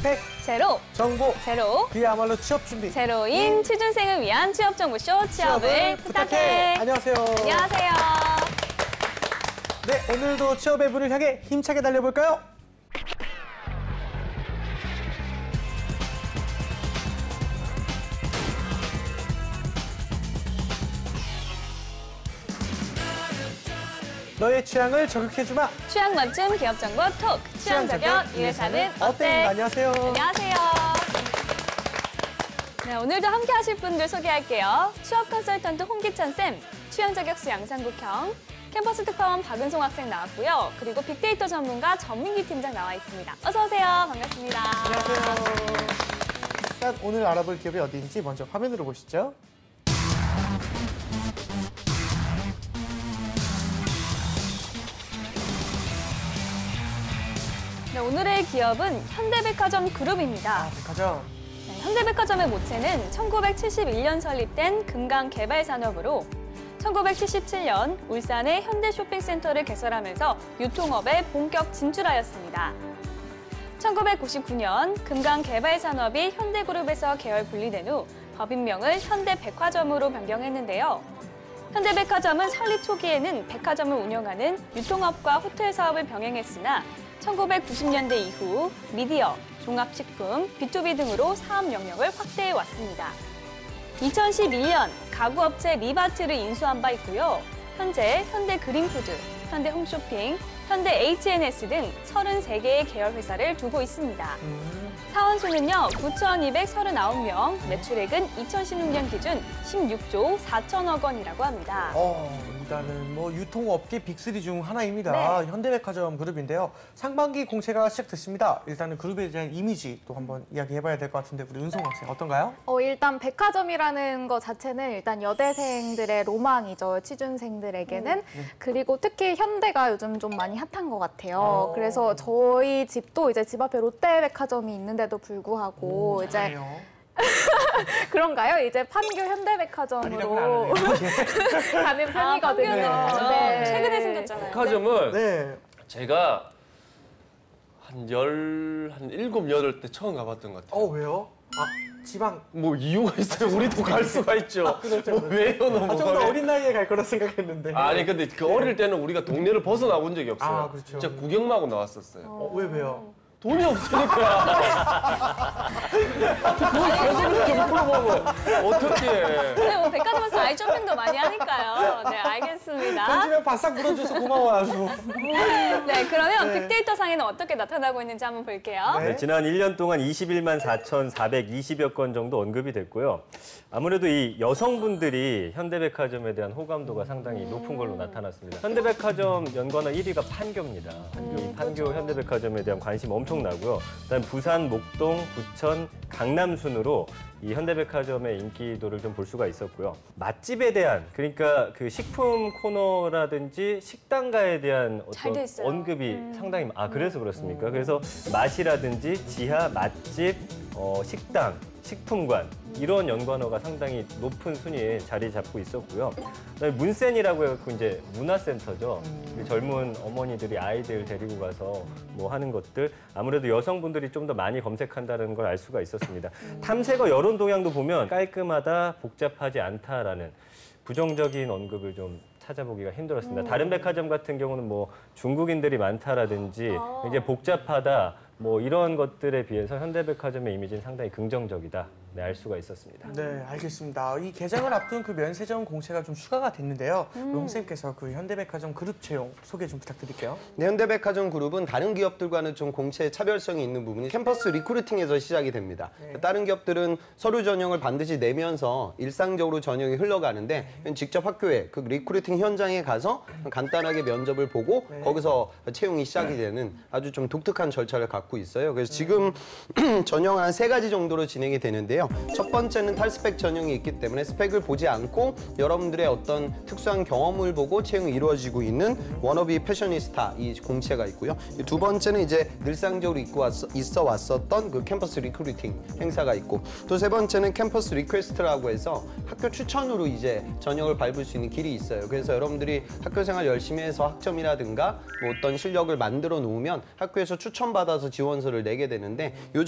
팩 제로, 정보 제로, 그야말로 취업 준비 제로인 취준생을 위한 취업 정보쇼 취업을 부탁해. 안녕하세요. 안녕하세요. 네, 오늘도 취업의 문을 향해 힘차게 달려볼까요? 너의 취향을 저격해주마. 취향 맞춤 기업 정보 톡. 취향 저격 이 회사는 어때? 안녕하세요. 안녕하세요. 네, 오늘도 함께 하실 분들 소개할게요. 취업 컨설턴트 홍기찬 쌤, 취향 저격수 양상국형, 캠퍼스 특파원 박은송 학생 나왔고요. 그리고 빅데이터 전문가 전민기 팀장 나와 있습니다. 어서 오세요. 반갑습니다. 안녕하세요. 일단 오늘 알아볼 기업이 어디인지 먼저 화면으로 보시죠. 네, 오늘의 기업은 현대백화점 그룹입니다. 백화점. 네, 현대백화점의 모체는 1971년 설립된 금강개발산업으로 1977년 울산에 현대쇼핑센터를 개설하면서 유통업에 본격 진출하였습니다. 1999년 금강개발산업이 현대그룹에서 계열 분리된 후 법인명을 현대백화점으로 변경했는데요. 현대백화점은 설립 초기에는 백화점을 운영하는 유통업과 호텔 사업을 병행했으나 1990년대 이후 미디어, 종합식품, B2B 등으로 사업 영역을 확대해 왔습니다. 2011년 가구업체 리바트를 인수한 바 있고요. 현재 현대그린푸드, 현대홈쇼핑, 현대 H&S 등 33개의 계열 회사를 두고 있습니다. 사원수는요 9,239명, 매출액은 2016년 기준 16조 4천억 원이라고 합니다. 일단은 뭐 유통업계 빅3 중 하나입니다. 네. 현대백화점 그룹인데요. 상반기 공채가 시작됐습니다. 일단은 그룹에 대한 이미지 또 한번 이야기해봐야 될 것 같은데 우리 은송 학생 어떤가요? 일단 백화점이라는 것 자체는 일단 여대생들의 로망이죠. 취준생들에게는. 그리고 특히 현대가 요즘 좀 많이 핫한 것 같아요. 그래서 저희 집도 이제 집 앞에 롯데백화점이 있는데도 불구하고 이제 잘해요. 그런가요? 이제 판교 현대백화점으로 가는 편이거든요. 판교는 네. 최근에 생겼잖아요. 백화점은 네. 제가 한 7, 8때 처음 가봤던 것 같아요. 왜요? 지방. 뭐 이유가 있어요. 우리도 갈 수가 있죠. 그렇죠. 뭐 왜요? 너무 좀 더 어린 나이에 갈 거라 생각했는데. 아니 근데 그 어릴 때는 우리가 동네를 벗어나본 적이 없어요. 그렇죠. 진짜 구경만 하고 나왔었어요. 왜요? 돈이 없으니까. 그걸 계속 좀 물어보고 어떻게 해. 네, 뭐 백화점에서 아이 쇼핑도 많이 하니까요. 네, 알겠습니다. 던지면 바싹 물어줘서 고마워 아주. 네, 그러면 네. 빅데이터 상에는 어떻게 나타나고 있는지 한번 볼게요. 네. 네, 지난 1년 동안 21만 4,420여 건 정도 언급이 됐고요. 아무래도 이 여성분들이 현대백화점에 대한 호감도가 상당히 높은 걸로 나타났습니다. 현대백화점 연관어 1위가 판교입니다. 이 판교 현대백화점에 대한 관심 엄청나고요. 그다음 부산, 목동, 부천, 강남 순으로 이 현대백화점의 인기도를 좀 볼 수가 있었고요. 맛집에 대한, 그러니까 그 식품 코너라든지 식당가에 대한 잘돼 어떤 있어요. 언급이 상당히 그래서 그렇습니까? 그래서 맛이라든지 지하, 맛집, 식당, 식품관 이런 연관어가 상당히 높은 순위에 자리 잡고 있었고요. 그다음에 문센이라고 해서 이제 문화센터죠. 젊은 어머니들이 아이들 데리고 가서 뭐 하는 것들 아무래도 여성분들이 좀 더 많이 검색한다는 걸 알 수가 있었습니다. 탐색어 여론 동향도 보면 깔끔하다, 복잡하지 않다라는 부정적인 언급을 좀 찾아보기가 힘들었습니다. 다른 백화점 같은 경우는 뭐 중국인들이 많다라든지 이제 복잡하다 뭐 이런 것들에 비해서 현대백화점의 이미지는 상당히 긍정적이다. 네, 알 수가 있었습니다. 네, 알겠습니다. 이 개장을 앞둔 그 면세점 공채가 좀 추가가 됐는데요. 롱 쌤께서 그 현대백화점 그룹 채용 소개 좀 부탁드릴게요. 네, 현대백화점 그룹은 다른 기업들과는 좀 공채 차별성이 있는 부분이 캠퍼스 리크루팅에서 시작이 됩니다. 다른 기업들은 서류 전형을 반드시 내면서 일상적으로 전형이 흘러가는데 직접 학교에 그 리크루팅 현장에 가서 간단하게 면접을 보고 거기서 채용이 시작이 되는 아주 좀 독특한 절차를 갖고 있어요. 그래서 지금 전형 한 3가지 정도로 진행이 되는데요. 있는데요. 첫 번째는 탈스펙 전형이 있기 때문에 스펙을 보지 않고 여러분들의 어떤 특수한 경험을 보고 채용이 이루어지고 있는 워너비 패셔니스타 이 공채가 있고요. 두 번째는 이제 늘상적으로 있어 왔었던 그 캠퍼스 리크루팅 행사가 있고, 또 세 번째는 캠퍼스 리퀘스트라고 해서 학교 추천으로 이제 전형을 밟을 수 있는 길이 있어요. 그래서 여러분들이 학교 생활 열심히 해서 학점이라든가 뭐 어떤 실력을 만들어 놓으면 학교에서 추천받아서 지원서를 내게 되는데, 요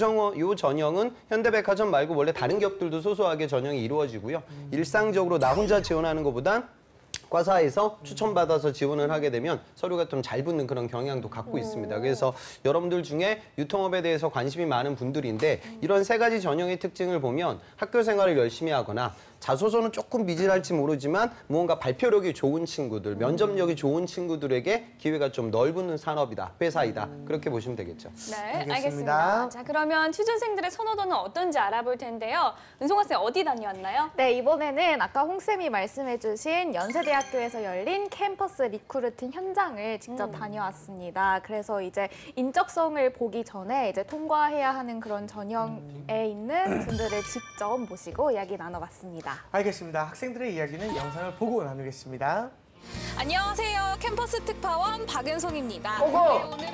전형은 현대백화점 말고 원래 다른 기업들도 소소하게 전형이 이루어지고요. 일상적으로 나 혼자 지원하는 것보단 과사에서 추천받아서 지원을 하게 되면 서류가 좀 잘 붙는 그런 경향도 갖고 있습니다. 그래서 여러분들 중에 유통업에 대해서 관심이 많은 분들인데, 이런 세 가지 전형의 특징을 보면 학교 생활을 열심히 하거나 자소서는 조금 미진할지 모르지만 무언가 발표력이 좋은 친구들, 면접력이 좋은 친구들에게 기회가 좀 넓은 산업이다, 회사이다, 그렇게 보시면 되겠죠. 네, 알겠습니다. 알겠습니다. 자, 그러면 취준생들의 선호도는 어떤지 알아볼 텐데요. 은송아 쌤 어디 다녀왔나요? 네, 이번에는 아까 홍쌤이 말씀해주신 연세대학교에서 열린 캠퍼스 리크루팅 현장을 직접 다녀왔습니다. 그래서 이제 인적성을 보기 전에 이제 통과해야 하는 그런 전형에 있는 분들을 직접 모시고 이야기 나눠봤습니다. 알겠습니다. 학생들의 이야기는 영상을 보고 나누겠습니다. 안녕하세요. 캠퍼스 특파원 박은송입니다. 네, 오늘은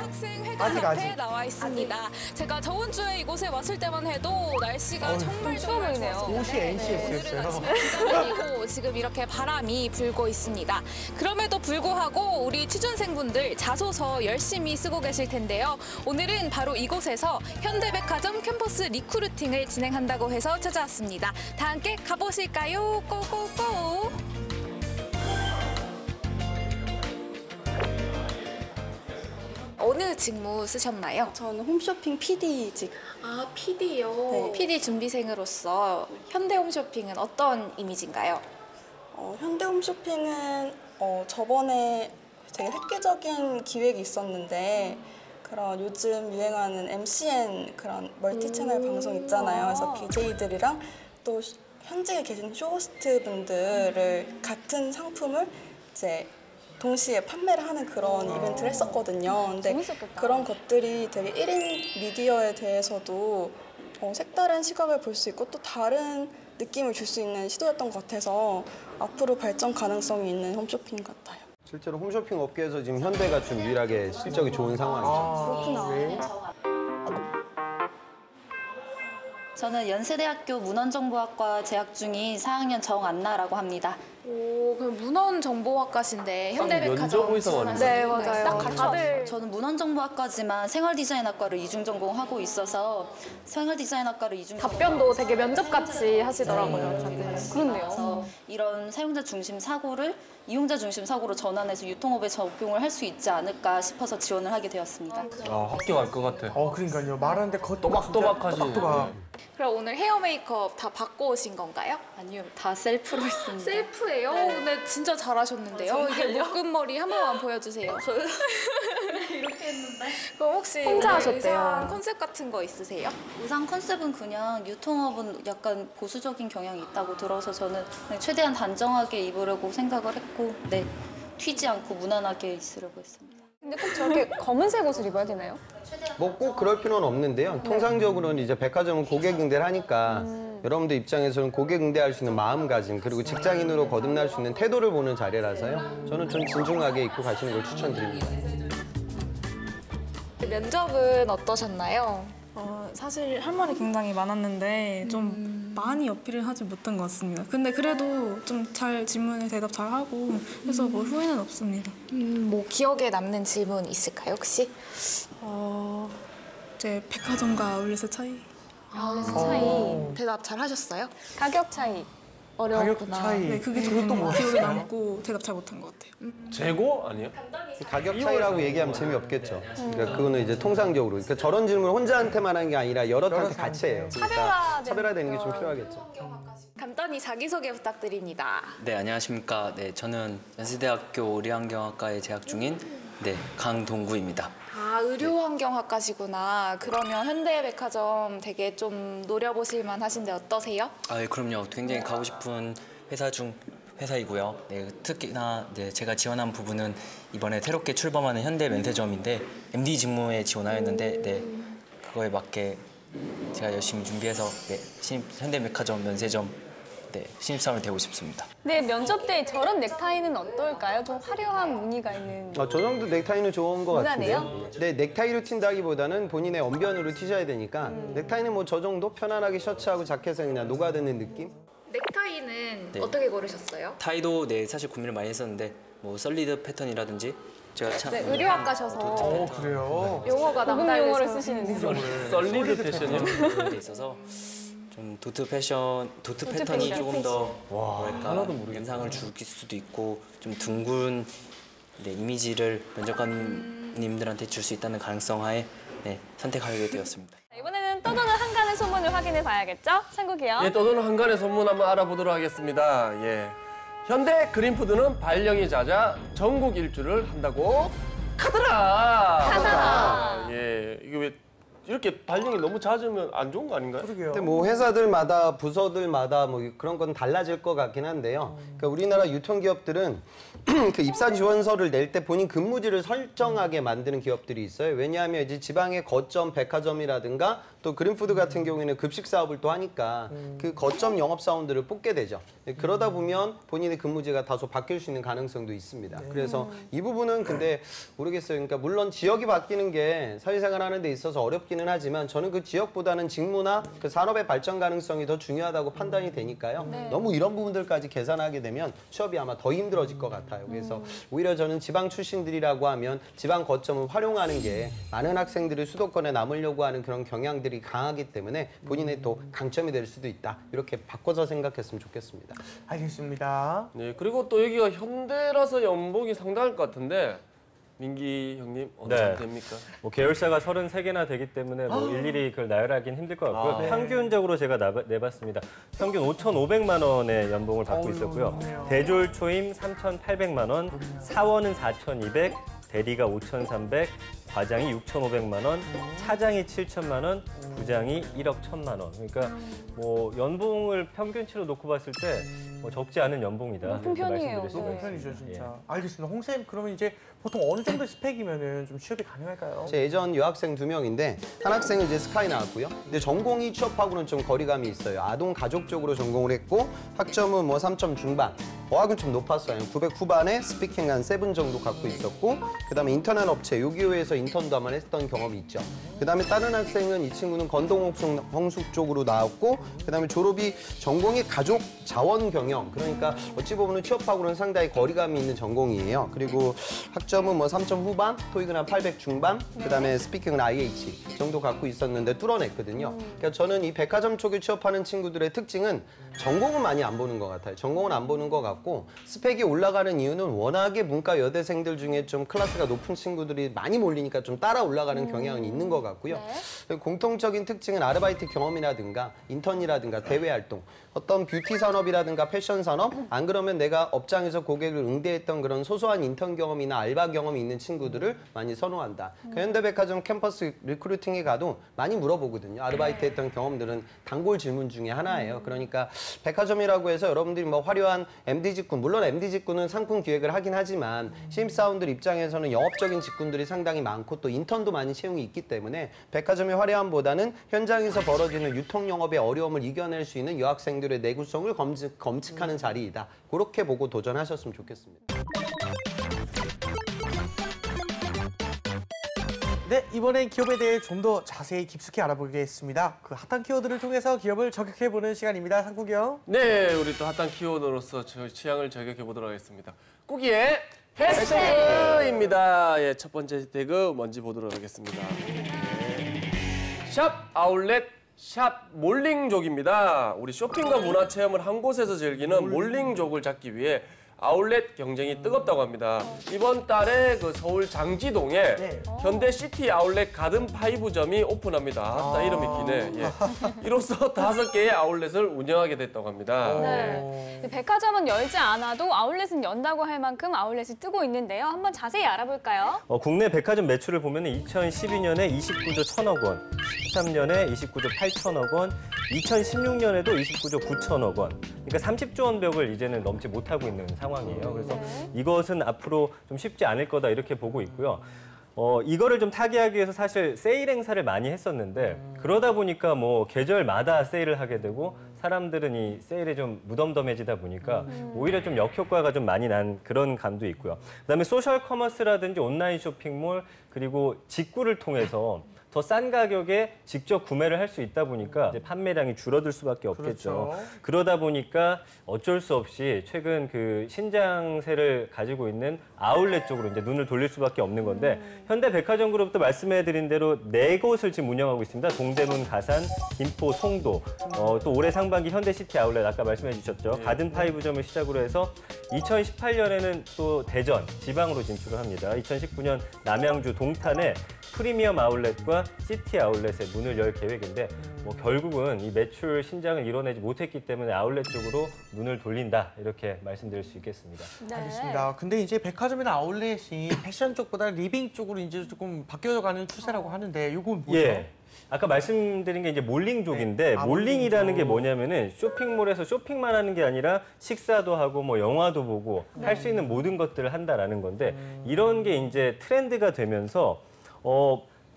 학생회관 아직. 앞에 나와 있습니다. 제가 저번 주에 이곳에 왔을 때만 해도 날씨가 정말 추워 보이네요. 좋았었는데 옷이 NCS였어요. 그리고 지금 이렇게 바람이 불고 있습니다. 그럼에도 불구하고 우리 취준생분들 자소서 열심히 쓰고 계실 텐데요. 오늘은 바로 이곳에서 현대백화점 캠퍼스 리크루팅을 진행한다고 해서 찾아왔습니다. 다 함께 가보실까요? 고고고! 어느 직무 쓰셨나요? 저는 홈쇼핑 PD직. 아, PD요? 네. PD 준비생으로서 현대 홈쇼핑은 어떤 이미지인가요? 현대 홈쇼핑은 저번에 되게 획기적인 기획이 있었는데, 그런 요즘 유행하는 MCN 그런 멀티 채널 방송 있잖아요. 그래서 BJ들이랑 또 현직에 계신 쇼호스트 분들을 같은 상품을 이제 동시에 판매를 하는 그런 이벤트를 했었거든요. 근데 재밌었겠다. 그런 것들이 되게 1인 미디어에 대해서도 색다른 시각을 볼 수 있고 또 다른 느낌을 줄 수 있는 시도였던 것 같아서 앞으로 발전 가능성이 있는 홈쇼핑 같아요. 실제로 홈쇼핑 업계에서 지금 현대가 좀 유일하게 실적이 좋은 상황이죠. 네. 저는 연세대학교 문헌정보학과 재학 중인 4학년 정안나라고 합니다. 오, 그럼 문헌정보학과신데 면접 현대백화점 의사 아니에요? 네, 맞아요. 딱 같이 다들 저는 문헌정보학과지만 생활디자인학과를 이중 전공하고 있어서 생활디자인학과를 이중 답변도 되게 면접같이 하시더라고요. 다들. 그래서 이런 사용자 중심 사고를 이용자 중심 사고로 전환해서 유통업에 적용을 할 수 있지 않을까 싶어서 지원을 하게 되었습니다. 아, 합격할 것 같아. 그러니까요. 말하는데 겉 또박또박하지. 또박또박. 그럼 오늘 헤어 메이크업 다 받고 오신 건가요? 아니요, 다 셀프로 했습니다. 셀프예요? 근데 진짜 잘하셨는데요. 이게 묶음머리 한 번만 보여주세요. 이렇게 했는데. 그럼 혹시 혼자 하셨대요. 의상 컨셉 같은 거 있으세요? 의상 컨셉은 그냥 유통업은 약간 보수적인 경향이 있다고 들어서 저는 그냥 최대한 단정하게 입으려고 생각을 했고, 네, 튀지 않고 무난하게 있으려고 했습니다. 근데 꼭 저렇게 검은색 옷을 입어야 되나요? 뭐 꼭 그럴 필요는 없는데요. 통상적으로는 이제 백화점은 고객 응대를 하니까 여러분들 입장에서는 고객 응대할 수 있는 마음가짐, 그리고 직장인으로 거듭날 수 있는 태도를 보는 자리라서요. 저는 좀 진중하게 입고 가시는 걸 추천드립니다. 면접은 어떠셨나요? 사실 할 말이 굉장히 많았는데 좀 많이 어필을 하지 못한 것 같습니다. 근데 그래도 좀 잘 질문에 대답 잘 하고 해서 뭐 후회는 없습니다. 뭐 기억에 남는 질문 있을까요, 혹시? 제 백화점과 아울렛의 차이. 차이. 대답 잘 하셨어요? 가격 차이. 가격 어려웠구나. 차이. 네, 그게 그것도 조금 뭐 기억에 있어요? 남고 대답 잘 못한 것 같아요. 재고 아니에요? 가격 차이라고 얘기하면 재미없겠죠. 그러니까 그거는 이제 통상적으로. 그러니까 저런 질문을 혼자한테만 하는 게 아니라 여러한테 같이 해요. 그러니까 차별화되는 게 좀 필요하겠죠. 간단히 자기소개 부탁드립니다. 네, 안녕하십니까. 네, 저는 연세대학교 의료환경학과에 재학 중인 강동구입니다. 아, 의료환경학과시구나. 그러면 현대백화점 되게 좀 노려보실만 하신데 어떠세요? 아, 예, 그럼요. 굉장히 가고 싶은 회사이고요. 네, 특히나 네, 제가 지원한 부분은 이번에 새롭게 출범하는 현대 면세점인데 MD 직무에 지원하였는데 네, 그거에 맞게 제가 열심히 준비해서 현대백화점 면세점 신입사원이 되고 싶습니다. 네, 면접 때 저런 넥타이는 어떨까요? 좀 화려한 무늬가 있는. 저 정도 넥타이는 좋은 것 무난해요? 같은데요. 네, 넥타이로 튄다기보다는 본인의 언변으로 튀셔야 되니까 넥타이는 뭐 저 정도 편안하게 셔츠하고 자켓에 그냥 녹아드는 느낌? 넥타이는 네. 어떻게 고르셨어요? 타이도 사실 고민을 많이 했었는데 뭐 썰리드 패턴이라든지 제가 참 네, 의류학 가셔서 그래요? 용어가 고급 남다르죠. 용어를 쓰시는데요. 썰리드 패션이요? 그런 데 있어서 좀 도트 패턴이 조금 더 뭐랄까 하나도 모르겠네. 인상을 줄 수도 있고 좀 둥근 이미지를 면접관님들한테 줄 수 있다는 가능성 하에 선택하게 되었습니다. 이번에는 떠도는 한간의 소문을 확인해 봐야겠죠? 상국이요. 예, 떠도는 한간의 소문 한번 알아보도록 하겠습니다. 예. 현대 그린푸드는 발령이 잦아 전국 일주를 한다고 카더라. 예, 이게 왜 이렇게 발령이 너무 잦으면 안 좋은 거 아닌가요? 그러게요. 근데 뭐 회사들마다 부서들마다 뭐 그런 건 달라질 것 같긴 한데요. 그러니까 우리나라 유통기업들은 그 입사 지원서를 낼 때 본인 근무지를 설정하게 만드는 기업들이 있어요. 왜냐하면 이제 지방의 거점 백화점이라든가 또 그린푸드 같은 경우에는 급식 사업을 또 하니까 그 거점 영업사원들을 뽑게 되죠. 그러다 보면 본인의 근무지가 다소 바뀔 수 있는 가능성도 있습니다. 그래서 이 부분은 근데 모르겠어요. 그러니까 물론 지역이 바뀌는 게 사회생활 하는 데 있어서 어렵기는 하지만 저는 그 지역보다는 직무나 그 산업의 발전 가능성이 더 중요하다고 판단이 되니까요. 너무 이런 부분들까지 계산하게 되면 취업이 아마 더 힘들어질 것 같아요. 그래서 오히려 저는 지방 출신들이라고 하면 지방 거점을 활용하는 게 많은 학생들이 수도권에 남으려고 하는 그런 경향들이 강하기 때문에 본인의 또 강점이 될 수도 있다. 이렇게 바꿔서 생각했으면 좋겠습니다. 알겠습니다. 네, 그리고 또 여기가 현대라서 연봉이 상당할 것 같은데 민기 형님 어떻게 됩니까? 뭐 계열사가 33개나 되기 때문에 뭐 일일이 그걸 나열하긴 힘들 것 같고요. 네. 평균적으로 제가 내봤습니다. 평균 5,500만 원의 연봉을 받고 있었고요. 좋네요. 대졸 초임 3,800만 원, 사원은 4,200, 대리가 5,300, 과장이 6,500만 원, 차장이 7천만 원, 부장이 1억 1천만 원. 그러니까 뭐 연봉을 평균치로 놓고 봤을 때 뭐 적지 않은 연봉이다. 높은 이렇게 편이에요. 말씀드릴 수가 높은 있습니다. 편이죠, 진짜. 예. 알겠습니다. 홍쌤, 그러면 이제 보통 어느 정도 스펙이면은 좀 취업이 가능할까요? 제 예전 여학생 2명인데 한 학생은 이제 스카이 나왔고요. 근데 전공이 취업하고는 좀 거리감이 있어요. 아동 가족 쪽으로 전공을 했고 학점은 뭐 3점 중반. 어학은 좀 높았어요. 900 후반에 스피킹 한 7 정도 갖고 있었고 그다음에 인터넷 업체 요기요에서 인턴도 한번 했던 경험이 있죠. 그다음에 다른 학생은 이 친구는 건동홍숙 쪽으로 나왔고 그다음에 졸업이 전공이 가족 자원 경영. 그러니까 어찌 보면 취업하고는 상당히 거리감이 있는 전공이에요. 그리고 학점은 뭐 3점 후반, 토익은 한 800 중반, 그다음에 스피킹은 IH 정도 갖고 있었는데 뚫어냈거든요. 그러니까 저는 이 백화점 쪽에 취업하는 친구들의 특징은 전공은 많이 안 보는 것 같아요. 전공은 안 보는 것 같고 스펙이 올라가는 이유는 워낙에 문과 여대생들 중에 좀 클래스가 높은 친구들이 많이 몰리니까 좀 따라 올라가는 경향은 있는 것 같고요. 공통적인 특징은 아르바이트 경험이라든가 인턴이라든가 대외 활동, 어떤 뷰티 산업이라든가 패션 산업, 안 그러면 내가 업장에서 고객을 응대했던 그런 소소한 인턴 경험이나 알바 경험이 있는 친구들을 많이 선호한다. 그 현대백화점 캠퍼스 리크루팅에 가도 많이 물어보거든요. 아르바이트 했던 경험들은 단골 질문 중에 하나예요. 그러니까 백화점이라고 해서 여러분들이 뭐 화려한 MD 직군, 물론 MD 직군은 상품 기획을 하긴 하지만 신입사원들 입장에서는 영업적인 직군들이 상당히 많고 또 인턴도 많이 채용이 있기 때문에 백화점의 화려함보다는 현장에서 벌어지는 유통 영업의 어려움을 이겨낼 수 있는 여학생들의 내구성을 검측하는 자리이다. 그렇게 보고 도전하셨으면 좋겠습니다. 네, 이번엔 기업에 대해 좀 더 자세히 깊숙이 알아보겠습니다. 그 핫한 키워드를 통해서 기업을 저격해보는 시간입니다. 상국이요. 네, 우리 또 핫한 키워드로서 저희 취향을 저격해 보도록 하겠습니다. 꾸기의 해시태그입니다. 예, 첫 번째 태그 먼저 보도록 하겠습니다. 샵 아울렛 샵 몰링족입니다. 우리 쇼핑과 문화 체험을 한 곳에서 즐기는 몰링족을 찾기 위해 아울렛 경쟁이 뜨겁다고 합니다. 이번 달에 그 서울 장지동에 현대 시티 아울렛 가든 5점이 오픈합니다. 아따 이름이 기네. 예. 이로써 5개의 아울렛을 운영하게 됐다고 합니다. 네. 백화점은 열지 않아도 아울렛은 연다고 할 만큼 아울렛이 뜨고 있는데요. 한번 자세히 알아볼까요? 국내 백화점 매출을 보면 2012년에 29조 1천억 원, 13년에 29조 8천억 원, 2016년에도 29조 9천억 원. 그러니까 30조 원 벽을 이제는 넘지 못하고 있는 상황이에요. 그래서 이것은 앞으로 좀 쉽지 않을 거다 이렇게 보고 있고요. 이거를 좀 타개하기 위해서 사실 세일 행사를 많이 했었는데 그러다 보니까 뭐 계절마다 세일을 하게 되고 사람들은 이 세일에 좀 무덤덤해지다 보니까 오히려 좀 역효과가 좀 많이 난 그런 감도 있고요. 그다음에 소셜 커머스라든지 온라인 쇼핑몰 그리고 직구를 통해서 더 싼 가격에 직접 구매를 할 수 있다 보니까 이제 판매량이 줄어들 수밖에 없겠죠. 그렇죠. 그러다 보니까 어쩔 수 없이 최근 그 신장세를 가지고 있는 아울렛 쪽으로 이제 눈을 돌릴 수밖에 없는 건데 현대백화점그룹도 말씀해드린 대로 4곳을 지금 운영하고 있습니다. 동대문, 가산, 김포, 송도. 또 올해 상반기 현대시티 아울렛 아까 말씀해 주셨죠. 가든파이브점을 시작으로 해서 2018년에는 또 대전, 지방으로 진출을 합니다. 2019년 남양주 동탄에 프리미엄 아울렛과 시티 아울렛의 문을 열 계획인데 뭐 결국은 이 매출 신장을 이뤄내지 못했기 때문에 아울렛 쪽으로 눈을 돌린다 이렇게 말씀드릴 수 있겠습니다. 네. 알겠습니다. 근데 이제 백화점이나 아울렛이 패션 쪽보다 리빙 쪽으로 이제 조금 바뀌어가는 추세라고 하는데 이건 뭐죠? 예. 아까 말씀드린 게 이제 몰링족인데 네. 몰링이라는 게 뭐냐면은 쇼핑몰에서 쇼핑만 하는 게 아니라 식사도 하고 뭐 영화도 보고 할 수 있는 모든 것들을 한다라는 건데 이런 게 이제 트렌드가 되면서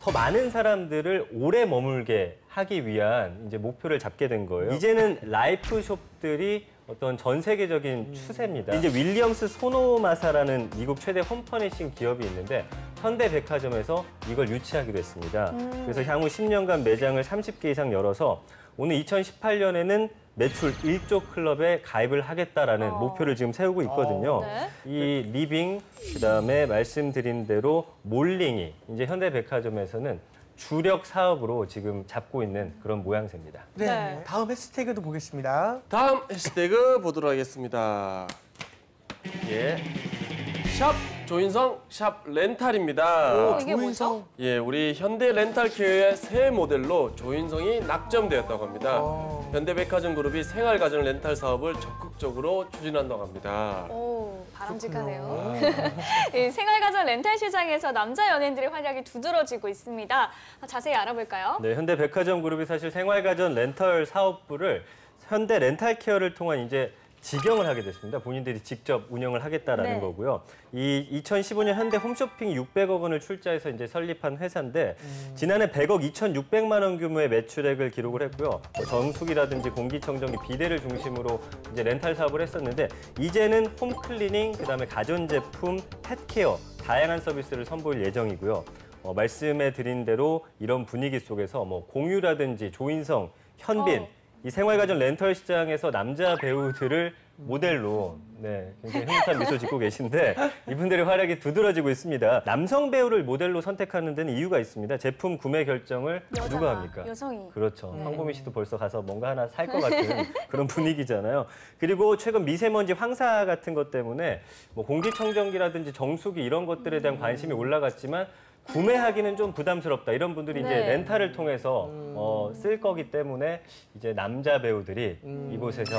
더 많은 사람들을 오래 머물게 하기 위한 이제 목표를 잡게 된 거예요. 이제는 라이프 숍들이 어떤 전 세계적인 추세입니다. 이제 윌리엄스 소노마사라는 미국 최대 홈퍼니싱 기업이 있는데 현대백화점에서 이걸 유치하기로 했습니다. 그래서 향후 10년간 매장을 30개 이상 열어서 오늘 2018년에는 매출 1조 클럽에 가입을 하겠다라는 목표를 지금 세우고 있거든요. 네. 이 리빙, 그다음에 말씀드린 대로 몰링이 이제 현대백화점에서는 주력 사업으로 지금 잡고 있는 그런 모양새입니다. 네. 네. 다음 해시태그도 보겠습니다. 다음 해시태그 보도록 하겠습니다. 예. 샵 조인성 샵 렌탈입니다. 이게 뭐죠? 예, 우리 현대 렌탈케어의 새 모델로 조인성이 낙점되었다고 합니다. 현대백화점 그룹이 생활가전 렌탈 사업을 적극적으로 추진한다고 합니다. 오, 바람직하네요. 이 생활가전 렌탈 시장에서 남자 연예인들의 활약이 두드러지고 있습니다. 자세히 알아볼까요? 네, 현대백화점 그룹이 사실 생활가전 렌털 사업부를 현대 렌탈케어를 통한 이제 직영을 하게 됐습니다. 본인들이 직접 운영을 하겠다라는 네. 거고요. 이 2015년 현대 홈쇼핑 600억 원을 출자해서 이제 설립한 회사인데 지난해 100억 2,600만 원 규모의 매출액을 기록을 했고요. 뭐 정수기라든지 공기청정기, 비데를 중심으로 이제 렌탈 사업을 했었는데 이제는 홈클리닝, 그다음에 가전제품, 펫케어 다양한 서비스를 선보일 예정이고요. 말씀해 드린 대로 이런 분위기 속에서 뭐 공유라든지 조인성, 현빈 이 생활가전 렌털 시장에서 남자 배우들을 모델로 굉장히 흐뭇한 미소 짓고 계신데 이분들의 활약이 두드러지고 있습니다. 남성 배우를 모델로 선택하는 데는 이유가 있습니다. 제품 구매 결정을 누가 합니까? 여성이. 그렇죠. 황보미 씨도 벌써 가서 뭔가 하나 살 것 같은 그런 분위기잖아요. 그리고 최근 미세먼지 황사 같은 것 때문에 뭐 공기청정기라든지 정수기 이런 것들에 대한 관심이 올라갔지만 구매하기는 좀 부담스럽다. 이런 분들이 이제 렌탈을 통해서 쓸 거기 때문에 이제 남자 배우들이 이곳에서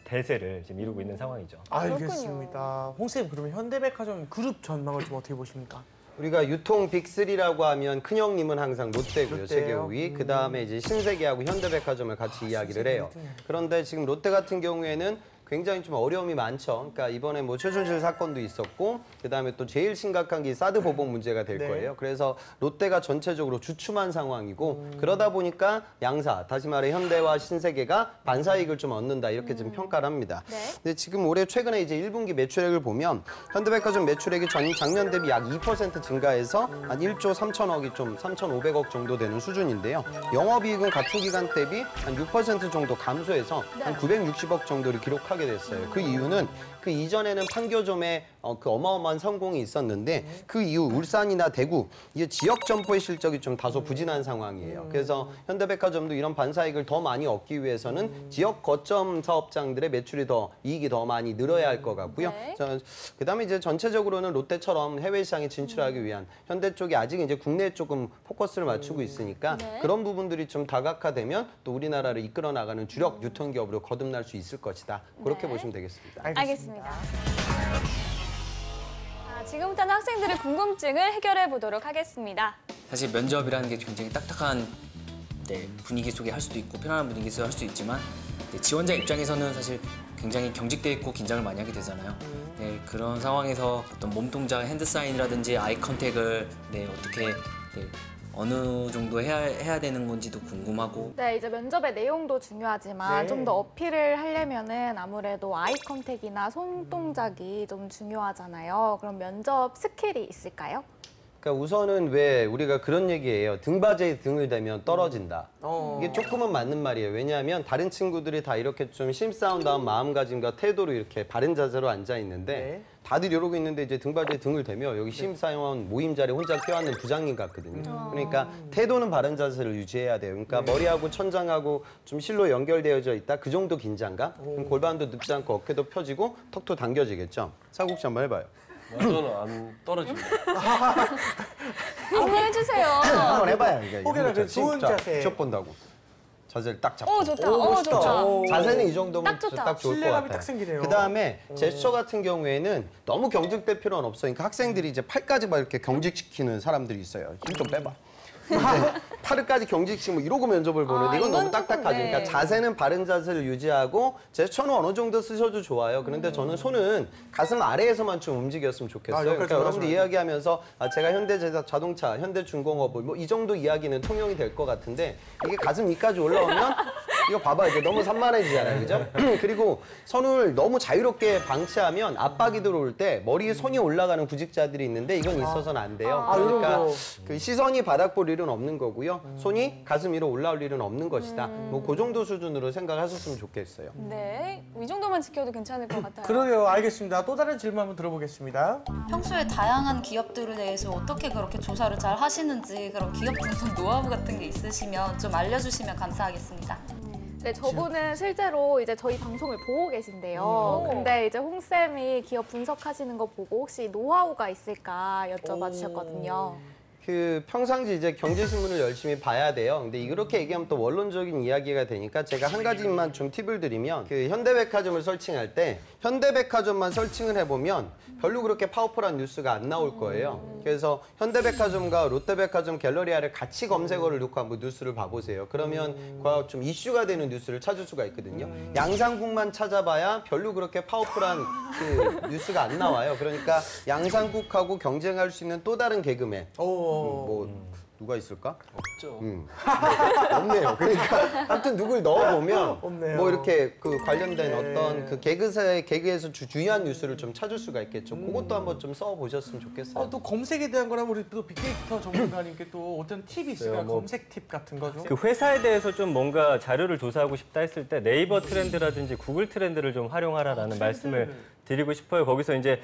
대세를 지금 이루고 있는 상황이죠. 알겠습니다. 홍쌤, 그러면 현대백화점 그룹 전망을 좀 어떻게 보십니까? 우리가 유통 빅3라고 하면 큰형님은 항상 롯데고요, 세계 5위. 그다음에 이제 신세계하고 현대백화점을 같이 이야기를 해요. 그런데 지금 롯데 같은 경우에는 굉장히 좀 어려움이 많죠. 그러니까 이번에 뭐 최순실 사건도 있었고 그다음에 또 제일 심각한 게 사드 보복 문제가 될 거예요. 그래서 롯데가 전체적으로 주춤한 상황이고 그러다 보니까 양사, 다시 말해 현대와 신세계가 반사이익을 좀 얻는다 이렇게 좀 평가를 합니다. 근데 지금 올해 최근에 이제 1분기 매출액을 보면 현대백화점 매출액이 작년 대비 약 2% 증가해서 한 1조 3천억이 좀 3,500억 정도 되는 수준인데요. 영업이익은 같은 기간 대비 한 6% 정도 감소해서 한 960억 정도를 기록하게 됐어요. 그 이유는 그 이전에는 판교점에 그 어마어마한 성공이 있었는데 그 이후 울산이나 대구 이 지역 점포의 실적이 좀 다소 부진한 상황이에요. 그래서 현대백화점도 이런 반사이익을 더 많이 얻기 위해서는 지역 거점 사업장들의 매출이 더 이익이 더 많이 늘어야 할 것 같고요. 그다음에 이제 전체적으로는 롯데처럼 해외 시장에 진출하기 위한 현대 쪽이 아직 이제 국내에 조금 포커스를 맞추고 있으니까 그런 부분들이 좀 다각화되면 또 우리나라를 이끌어 나가는 주력 유통기업으로 거듭날 수 있을 것이다. 그렇게 보시면 되겠습니다. 알겠습니다. 지금부터는 학생들의 궁금증을 해결해 보도록 하겠습니다. 사실 면접이라는 게 굉장히 딱딱한 네, 분위기 속에 할 수도 있고 편안한 분위기 속에 할 수 있지만 네, 지원자 입장에서는 사실 굉장히 경직돼 있고 긴장을 많이 하게 되잖아요. 네, 그런 상황에서 어떤 몸 동작, 핸드 사인이라든지 아이 컨택을 네, 어떻게 네, 어느 정도 해야 되는 건지도 궁금하고. 네, 이제 면접의 내용도 중요하지만 네. 좀 더 어필을 하려면은 아무래도 아이 컨택이나 손 동작이 좀 중요하잖아요. 그럼 면접 스킬이 있을까요? 그러니까 우선은 왜 우리가 그런 얘기예요. 등받이에 등을 대면 떨어진다. 이게 조금은 맞는 말이에요. 왜냐하면 다른 친구들이 다 이렇게 좀 심사운다운 마음가짐과 태도로 이렇게 바른 자세로 앉아 있는데 네. 다들 이러고 있는데 이제 등받이에 등을 대면 여기 심사위원 모임 자리에 혼자 껴안는 부장님 같거든요. 그러니까 태도는 바른 자세를 유지해야 돼요. 그러니까 머리하고 천장하고 좀 실로 연결되어져 있다. 그 정도 긴장감. 그럼 골반도 눕지 않고 어깨도 펴지고 턱도 당겨지겠죠. 사국 씨 한번 해봐요. 저는 안 떨어집니다. 한번 해주세요. 한번 해봐요. 이게 혹여나 그 좋은 자세. 시험 본다고. 자세를 딱 잡고. 오, 좋다. 오, 좋다. 자세는 이 정도면 딱 좋다. 딱 좋을 것 신뢰감이 같아요. 딱 생기네요. 그다음에 제스처 같은 경우에는 너무 경직될 필요는 없어요. 그러니까 학생들이 이제 팔까지 막 이렇게 경직시키는 사람들이 있어요. 힘 좀 빼봐. 이제 팔을까지 경직시키고 뭐 이러고 면접을 보는데 이건 너무 이건 딱딱하지. 조금, 네. 그러니까 자세는 바른 자세를 유지하고 제스처는 어느 정도 쓰셔도 좋아요. 그런데 저는 손은 가슴 아래에서만 좀 움직였으면 좋겠어요. 여기까지 그러니까 여러분들 올라가셔야 이야기하면서 제가 현대자동차, 현대중공업 뭐 이 정도 이야기는 통용이 될 것 같은데 이게 가슴 위까지 올라오면 이거 봐봐 이제 너무 산만해지잖아요, 그죠? 그리고 손을 너무 자유롭게 방치하면 압박이 들어올 때 머리에 손이 올라가는 구직자들이 있는데 이건 있어서는 안 돼요. 그러니까 그 시선이 바닥 볼 일은 없는 거고요. 손이 가슴 위로 올라올 일은 없는 것이다. 뭐 그 정도 수준으로 생각하셨으면 좋겠어요. 네, 이 정도만 지켜도 괜찮을 것 같아요. 그러게요. 알겠습니다. 또 다른 질문 한번 들어보겠습니다. 평소에 다양한 기업들에 대해서 어떻게 그렇게 조사를 잘 하시는지 그런 기업 분석 노하우 같은 게 있으시면 좀 알려주시면 감사하겠습니다. 네, 저분은 실제로 이제 저희 방송을 보고 계신데요. 근데 이제 홍쌤이 기업 분석하시는 거 보고 혹시 노하우가 있을까 여쭤봐 주셨거든요. 그 평상시 이제 경제신문을 열심히 봐야 돼요. 근데 이렇게 얘기하면 또 원론적인 이야기가 되니까 제가 한 가지만 좀 팁을 드리면 그 현대백화점을 설칭할 때 현대백화점만 설칭을 해보면 별로 그렇게 파워풀한 뉴스가 안 나올 거예요. 그래서 현대백화점과 롯데백화점 갤러리아를 같이 검색어를 넣고 한번 뉴스를 봐보세요. 그러면 좀 이슈가 되는 뉴스를 찾을 수가 있거든요. 양상국만 찾아봐야 별로 그렇게 파워풀한 그 뉴스가 안 나와요. 그러니까 양상국하고 경쟁할 수 있는 또 다른 개그맨 뭐 누가 있을까? 없죠. 없네요. 그러니까 아무튼 누굴 넣어보면 없네요. 뭐 이렇게 그 관련된 어떤 그 개그에서 중요한 뉴스를 좀 찾을 수가 있겠죠. 그것도 한번 좀 써보셨으면 좋겠어요. 또 검색에 대한 거라면 우리 또 빅데이터 전문가님께 또 어떤 팁이 있을까요? 뭐 검색 팁 같은 거죠? 그 회사에 대해서 좀 뭔가 자료를 조사하고 싶다 했을 때 네이버 트렌드라든지 구글 트렌드를 좀 활용하라라는 말씀을 드리고 싶어요. 거기서 이제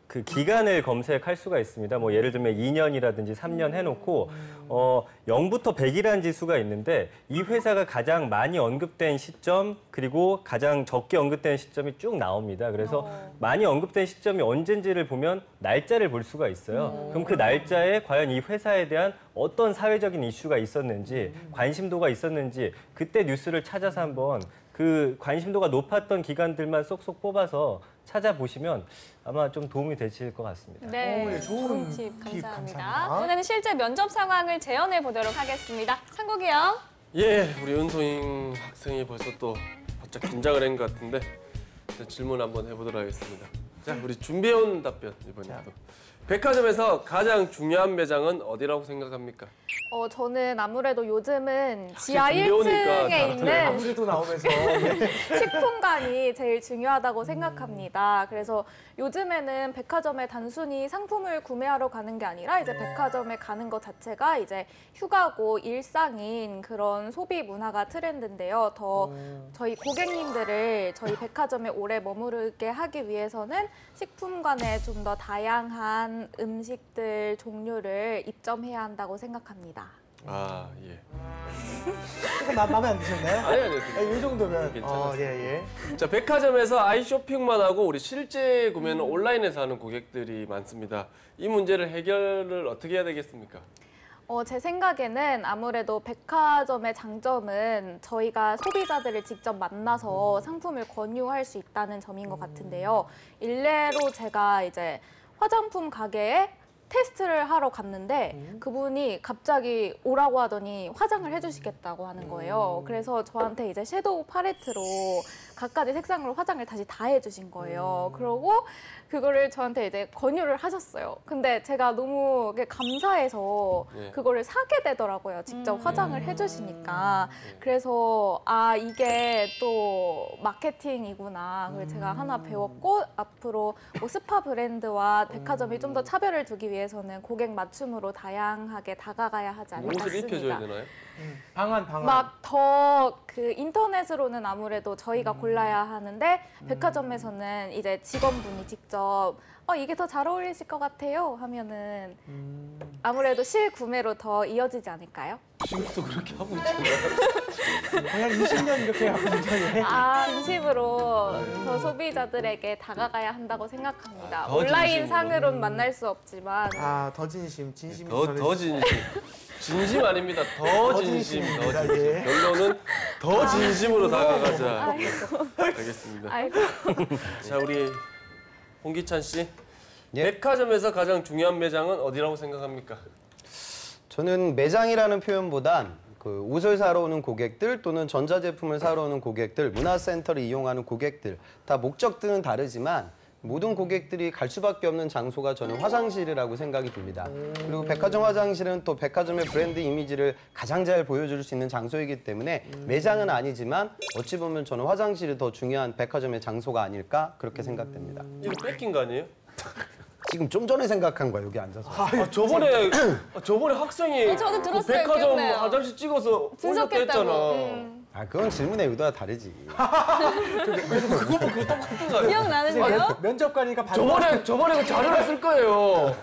그 기간을 검색할 수가 있습니다. 뭐 예를 들면 2년이라든지 3년 해놓고 0부터 100이라는 지수가 있는데 이 회사가 가장 많이 언급된 시점 그리고 가장 적게 언급된 시점이 쭉 나옵니다. 그래서 많이 언급된 시점이 언젠지를 보면 날짜를 볼 수가 있어요. 그럼 그 날짜에 과연 이 회사에 대한 어떤 사회적인 이슈가 있었는지 관심도가 있었는지 그때 뉴스를 찾아서 한번 그 관심도가 높았던 기관들만 쏙쏙 뽑아서 찾아보시면 아마 좀 도움이 되실 것 같습니다. 네, 네, 좋은 팁 팁 감사합니다. 감사합니다. 이번에는 실제 면접 상황을 재현해 보도록 하겠습니다. 상국이요. 예, 우리 은소잉 학생이 벌써 또 바짝 긴장을 한 것 같은데 일단 질문 한번 해보도록 하겠습니다. 자, 우리 준비해온 답변 이번에도. 백화점에서 가장 중요한 매장은 어디라고 생각합니까? 저는 아무래도 요즘은 지하 준비해오니까 1층에 있는 아무래도 나오면서 식품관이 제일 중요하다고 생각합니다. 그래서 요즘에는 백화점에 단순히 상품을 구매하러 가는 게 아니라 이제 백화점에 가는 것 자체가 이제 휴가고 일상인 그런 소비 문화가 트렌드인데요. 더 저희 고객님들을 저희 백화점에 오래 머무르게 하기 위해서는 식품관에 좀 더 다양한 음식들 종류를 입점해야 한다고 생각합니다. 아, 예. 조금 마음에 안 드셨나요? 아니, 이 정도면 괜찮았어요. 예. 자, 백화점에서 아이 쇼핑만 하고 우리 실제 구매는 온라인에서 하는 고객들이 많습니다. 이 문제를 해결을 어떻게 해야 되겠습니까? 제 생각에는 아무래도 백화점의 장점은 저희가 소비자들을 직접 만나서 상품을 권유할 수 있다는 점인 것 같은데요. 일례로 제가 이제 화장품 가게에 테스트를 하러 갔는데 그분이 갑자기 오라고 하더니 화장을 해주시겠다고 하는 거예요. 그래서 저한테 이제 섀도우 팔레트로 갖가지 색상으로 화장을 다시 다 해주신 거예요. 그러고 그거를 저한테 이제 권유를 하셨어요. 근데 제가 너무 감사해서 그거를 사게 되더라고요. 직접 화장을 해주시니까. 그래서 아 이게 또 마케팅이구나. 그래서 제가 하나 배웠고 앞으로 뭐 스파 브랜드와 백화점이 좀 더 차별을 두기 위해서는 고객 맞춤으로 다양하게 다가가야 하지 않을까 옷을 입혀줘야 싶습니다. 되나요? 방안. 막 더 그 인터넷으로는 아무래도 저희가 골라야 하는데 백화점에서는 이제 직원분이 직접 이게 더 잘 어울리실 것 같아요 하면은 아무래도 실구매로 더 이어지지 않을까요? 지금도 그렇게 하고 있잖아요. 거의 한 20년 이렇게 하고 있는데. 아, 진심으로 더 소비자들에게 다가가야 한다고 생각합니다. 더 온라인 진심으로. 상으론 만날 수 없지만 더 진심이 더 진심. 진심 아닙니다. 더 진심. 더 진심입니다, 진심. 예. 결론은 더 진심으로 다가가자. 아이고. 알겠습니다. 아이고. 자, 우리 홍기찬 씨. 예. 백화점에서 가장 중요한 매장은 어디라고 생각합니까? 저는 매장이라는 표현보단 그 옷을 사러 오는 고객들 또는 전자제품을 사러 오는 고객들, 문화센터를 이용하는 고객들 다 목적들은 다르지만 모든 고객들이 갈 수밖에 없는 장소가 저는 화장실이라고 생각이 듭니다. 그리고 백화점 화장실은 또 백화점의 브랜드 이미지를 가장 잘 보여줄 수 있는 장소이기 때문에 매장은 아니지만 어찌 보면 저는 화장실이 더 중요한 백화점의 장소가 아닐까 그렇게 생각됩니다. 이거 뺏긴 거 아니에요? 지금 좀 전에 생각한 거야, 여기 앉아서. 저번에 학생이 저도 그 들었어요. 백화점 기억나요. 화장실 찍어서 올렸다 분석했다고. 했잖아. 아, 그건 질문의 의도가 다르지. 그거 똑같은 거 아니야? 기억나는데요? 면접관이니까 저번에 그 자료를 쓸 거예요.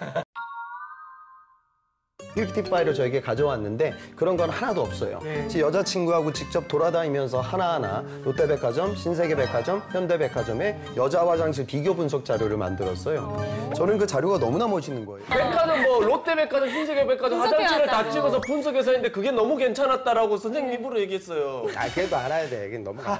힐티 파일을 저에게 가져왔는데 그런 건 하나도 없어요. 제 여자친구하고 직접 돌아다니면서 하나하나 롯데백화점, 신세계백화점, 현대백화점의 여자 화장실 비교 분석 자료를 만들었어요. 저는 그 자료가 너무나 멋있는 거예요. 백화점 뭐 롯데백화점, 신세계백화점 화장실을 다 분석해놨다고. 찍어서 분석해서 했는데 그게 너무 괜찮았다라고 선생님 입으로 얘기했어요. 아, 그래도 알아야 돼. 이게 넘어가요.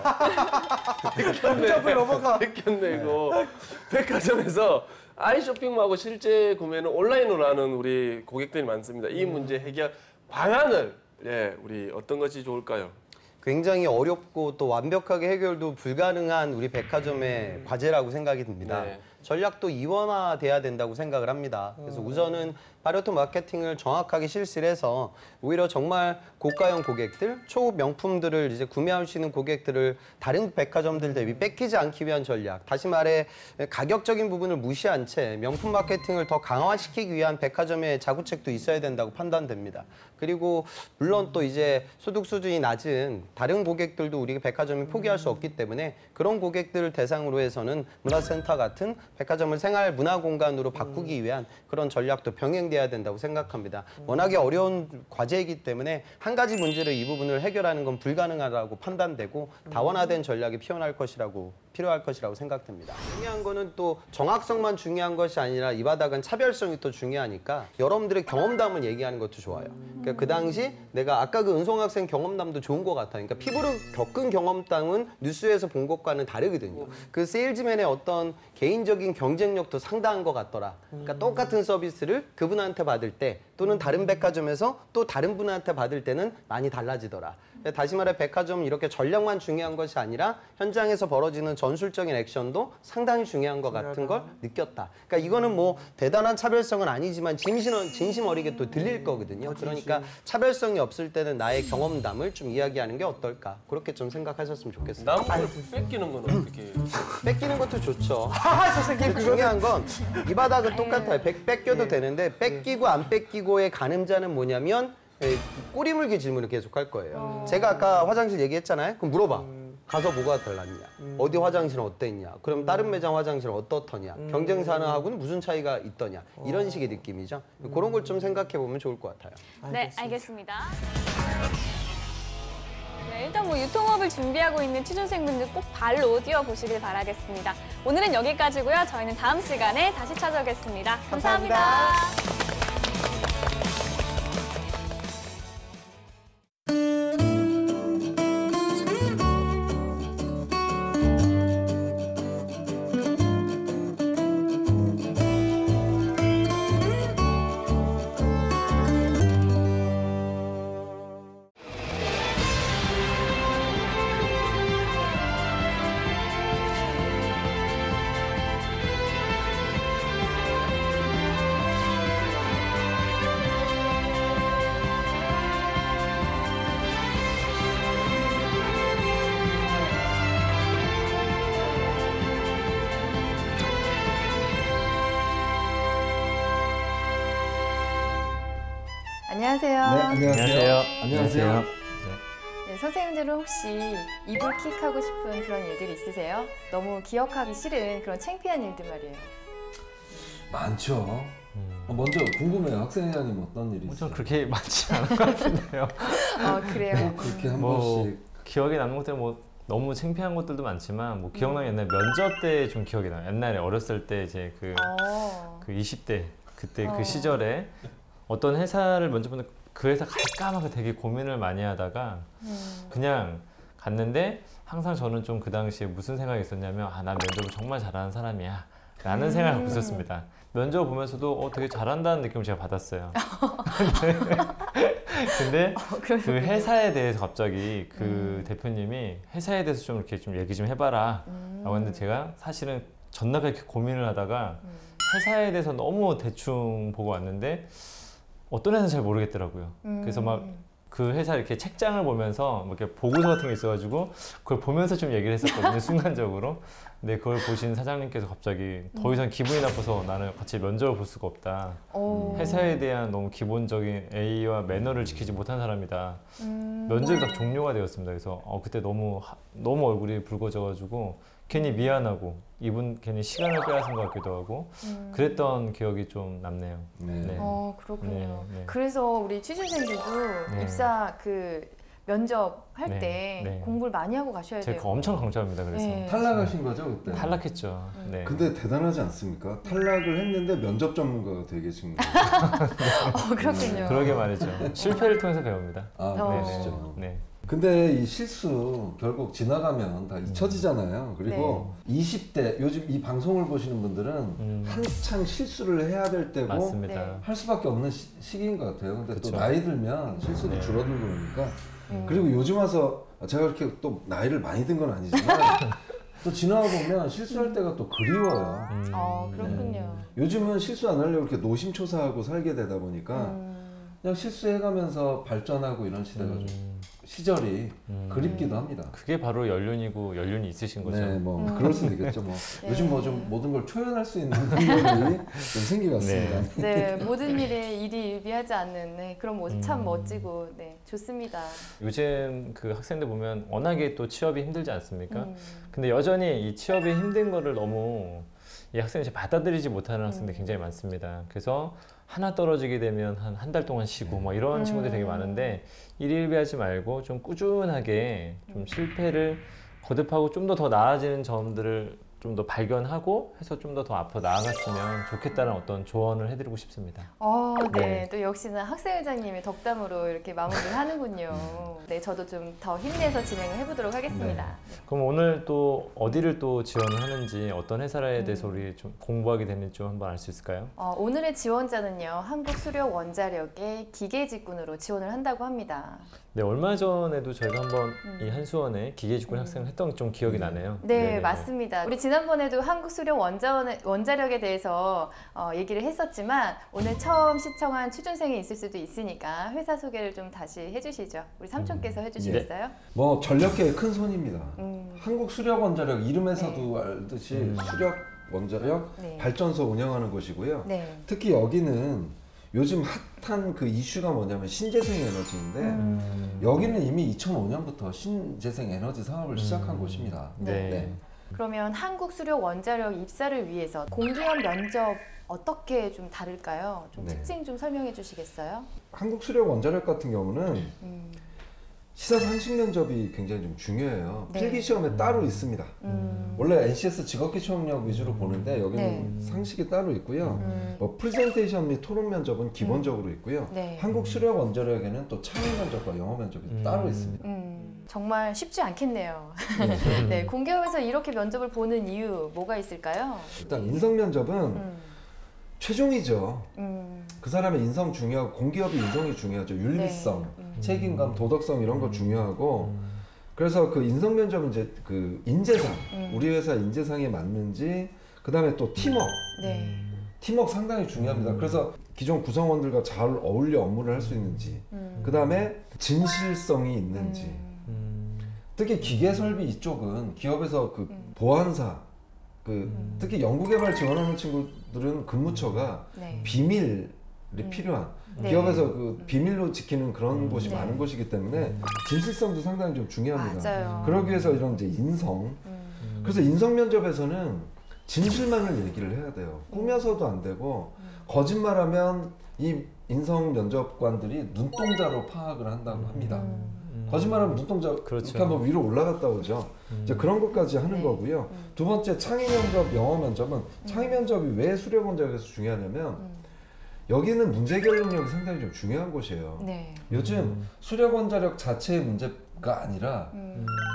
뺏겼네 이거. 백화점에서 아이쇼핑하고 실제 구매는 온라인으로 하는 우리 고객들이 많습니다. 이 문제 해결 방안을 우리 어떤 것이 좋을까요? 굉장히 어렵고 또 완벽하게 해결도 불가능한 우리 백화점의 과제라고 생각이 듭니다. 네. 전략도 이원화돼야 된다고 생각을 합니다. 그래서 우선은 파레토 마케팅을 정확하게 실시를 해서 오히려 정말 고가형 고객들, 초급 명품들을 이제 구매할 수 있는 고객들을 다른 백화점들 대비 뺏기지 않기 위한 전략. 다시 말해 가격적인 부분을 무시한 채 명품 마케팅을 더 강화시키기 위한 백화점의 자구책도 있어야 된다고 판단됩니다. 그리고 물론 또 이제 소득 수준이 낮은 다른 고객들도 우리 백화점이 포기할 수 없기 때문에 그런 고객들을 대상으로 해서는 문화센터 같은 백화점을 생활 문화 공간으로 바꾸기 위한 그런 전략도 병행돼야 된다고 생각합니다. 워낙에 어려운 과제이기 때문에 한 가지 문제로 이 부분을 해결하는 건 불가능하다고 판단되고 다원화된 전략이 필요할 것이라고 생각됩니다. 중요한 거는 또 정확성만 중요한 것이 아니라 이 바닥은 차별성이 또 중요하니까 여러분들의 경험담을 얘기하는 것도 좋아요. 그러니까 그 당시 내가 아까 그 은송 학생 경험담도 좋은 것 같아요. 그러니까 피부로 겪은 경험담은 뉴스에서 본 것과는 다르거든요. 그 세일즈맨의 어떤 개인적인 경쟁력도 상당한 것 같더라. 그러니까 똑같은 서비스를 그분한테 받을 때 또는 다른 백화점에서 또 다른 분한테 받을 때는 많이 달라지더라. 다시 말해 백화점은 이렇게 전략만 중요한 것이 아니라 현장에서 벌어지는 전술적인 액션도 상당히 중요한 것 같은 걸 느꼈다. 그러니까 이거는 뭐 대단한 차별성은 아니지만 진심 어리게 또 들릴 거거든요. 그러니까 차별성이 없을 때는 나의 경험담을 좀 이야기하는 게 어떨까. 그렇게 좀 생각하셨으면 좋겠습니다. 남을 뺏기는 건 어떻게? 뺏기는 것도 좋죠. 선생님, 중요한 건 이 바닥은 똑같아요. 뺏겨도 되는데 뺏기고 안 뺏기고의 가늠자는 뭐냐면 꼬리물기 질문을 계속 할 거예요. 제가 아까 화장실 얘기했잖아요. 그럼 물어봐. 가서 뭐가 달랐냐? 어디 화장실은 어땠냐? 그럼 다른 매장 화장실은 어떻더냐? 경쟁사하고는 무슨 차이가 있더냐? 이런 식의 느낌이죠. 그런 걸 좀 생각해 보면 좋을 것 같아요. 네, 알겠습니다. 네, 일단 뭐 유통업을 준비하고 있는 취준생분들 꼭 발로 뛰어보시길 바라겠습니다. 오늘은 여기까지고요. 저희는 다음 시간에 다시 찾아오겠습니다. 감사합니다. 안녕하세요. 안녕하세요. 안녕하세요. 네, 선생님들은 혹시 이불킥하고 싶은 그런 일들이 있으세요? 너무 기억하기 싫은 그런 창피한 일들 말이에요. 많죠. 먼저 궁금해요. 학생회장님 어떤 일이 있어요? 저는 그렇게 많지 않은 것 같은데요. 그래요? 그렇게 한 번씩. 기억에 남는 것들은 뭐 너무 창피한 것들도 많지만 뭐 기억나는 옛날 면접 때 좀 기억이 나요. 옛날에 어렸을 때 이제 그 20대 그때 그 시절에 어떤 회사를 면접 보는데 그 회사 갈까 말까 되게 고민을 많이 하다가 그냥 갔는데 항상 저는 좀 그 당시에 무슨 생각이 있었냐면 난 면접을 정말 잘하는 사람이야 라는 생각을 갖고 있었습니다. 면접 보면서도 되게 잘한다는 느낌을 제가 받았어요. 근데 그 회사에 대해서 갑자기 그 대표님이 회사에 대해서 좀 이렇게 좀 얘기 좀 해봐라 라고 했는데 제가 사실은 전날 그렇게 고민을 하다가 회사에 대해서 너무 대충 보고 왔는데 어떤 회사는 잘 모르겠더라고요. 그래서 막 그 회사 이렇게 책장을 보면서 뭐 이렇게 보고서 같은 거 있어가지고 그걸 보면서 좀 얘기를 했었거든요. 순간적으로. 근데 그걸 보신 사장님께서 갑자기 더 이상 기분이 나빠서 나는 같이 면접을 볼 수가 없다. 회사에 대한 너무 기본적인 예의와 매너를 지키지 못한 사람이다. 면접이 딱 종료가 되었습니다. 그래서 그때 너무 얼굴이 붉어져가지고 괜히 미안하고 이분 괜히 시간을 빼앗은 것 같기도 하고 그랬던 기억이 좀 남네요. 네. 그렇군요. 네. 그래서 우리 취준생들도 입사 면접 할 때 공부를 많이 하고 가셔야 돼요. 제가 엄청 강조합니다. 그래서 탈락하신 거죠 그때? 탈락했죠. 네. 근데 대단하지 않습니까? 탈락을 했는데 면접 전문가가 되게 계신 거예요. 그렇군요. 그러게 말이죠. 실패를 통해서 배웁니다. 그러시죠. 네. 근데 이 실수 결국 지나가면 다 잊혀지잖아요. 그리고 20대 요즘 이 방송을 보시는 분들은 한창 실수를 해야 될 때고 맞습니다. 할 수밖에 없는 시기인 것 같아요. 근데 그쵸. 또 나이 들면 실수도 줄어들고 그러니까 그리고 요즘 와서 제가 그렇게 또 나이를 많이 든 건 아니지만 또 지나가 보면 실수할 때가 또 그리워요. 그렇군요. 요즘은 실수 안 하려고 이렇게 노심초사하고 살게 되다 보니까 그냥 실수해가면서 발전하고 이런 시대가 좀 시절이 그립기도 합니다. 그게 바로 연륜이고 연륜이 있으신 거죠. 네, 뭐 그럴 수도 있겠죠. 뭐 요즘 뭐 좀 모든 걸 표현할 수 있는 능력이 좀 생겨갔습니다. 네, 모든 일에 일희일비하지 않는 그런 모습 참 멋지고 좋습니다. 요즘 그 학생들 보면 워낙에 또 취업이 힘들지 않습니까? 근데 여전히 이 취업이 힘든 거를 너무 이 학생이 이제 받아들이지 못하는 학생들이 굉장히 많습니다. 그래서 하나 떨어지게 되면 한 달 동안 쉬고 뭐 이런 친구들이 되게 많은데 일일비하지 말고 좀 꾸준하게 좀 실패를 거듭하고 좀 더 나아지는 점들을 좀 더 발견하고 해서 좀 더 앞으로 나아갔으면 좋겠다는 어떤 조언을 해드리고 싶습니다. 네. 또 역시나 학생회장님의 덕담으로 이렇게 마무리를 하는군요. 네, 저도 좀 더 힘내서 진행을 해보도록 하겠습니다. 그럼 오늘 또 어디를 또 지원을 하는지 어떤 회사에 대해서 우리 좀 공부하게 되는지 좀 한번 알 수 있을까요? 오늘의 지원자는요, 한국수력원자력의 기계직군으로 지원을 한다고 합니다. 네, 얼마 전에도 저희가 한번 이 한수원에 기계직군 학생을 했던 좀 기억이 나네요. 네, 맞습니다. 우리 지난번에도 한국수력원자력에 대해서 얘기를 했었지만 오늘 처음 시청한 취준생이 있을 수도 있으니까 회사 소개를 좀 다시 해주시죠. 우리 삼촌께서 해주시겠어요? 뭐 전력계의 큰 손입니다. 한국수력원자력 이름에서도 알듯이 수력 원자력 발전소 운영하는 곳이고요. 특히 여기는 요즘 핫한 그 이슈가 뭐냐면 신재생 에너지인데 여기는 이미 2005년부터 신재생 에너지 사업을 시작한 곳입니다. 그러면 한국수력원자력 입사를 위해서 공기업 면접 어떻게 좀 다를까요? 좀 특징 좀 설명해 주시겠어요? 한국수력원자력 같은 경우는 시사 상식 면접이 굉장히 좀 중요해요. 필기 시험에 따로 있습니다. 원래 NCS 직업기 취업력 위주로 보는데 여기는 상식이 따로 있고요. 뭐 프레젠테이션 및 토론 면접은 기본적으로 있고요. 한국수력원자력에는 또 창의 면접과 영어 면접이 따로 있습니다. 정말 쉽지 않겠네요. 네, 공기업에서 이렇게 면접을 보는 이유 뭐가 있을까요? 일단 인성 면접은 최종이죠. 그 사람의 인성 중요하고 공기업의 인성이 중요하죠. 윤리성, 책임감, 도덕성 이런 거 중요하고 그래서 그 인성 면접은 이제 그 인재상, 우리 회사 인재상에 맞는지 그 다음에 또 팀워크, 팀워크 상당히 중요합니다. 그래서 기존 구성원들과 잘 어울려 업무를 할 수 있는지 그 다음에 진실성이 있는지 특히 기계설비 이쪽은 기업에서 그 보안사 특히 연구개발 지원하는 친구들은 근무처가 비밀 필요한 네. 기업에서 그 비밀로 지키는 그런 곳이 네. 많은 곳이기 때문에 진실성도 상당히 좀 중요합니다. 맞아요. 그러기 위해서 이런 이제 인성. 그래서 인성 면접에서는 진실만을 얘기를 해야 돼요. 꾸며서도 안 되고 거짓말하면 이 인성 면접관들이 눈동자로 파악을 한다고 합니다. 거짓말하면 눈동자 그렇죠. 이렇게 한번 위로 올라갔다 오죠. 이제 그런 것까지 하는 거고요. 두 번째 창의 면접, 영어 면접은 창의 면접이 왜 수력원자에서 중요하냐면 여기는 문제 해결 능력이 상당히 좀 중요한 곳이에요. 네. 요즘 수력 원자력 자체의 문제가 아니라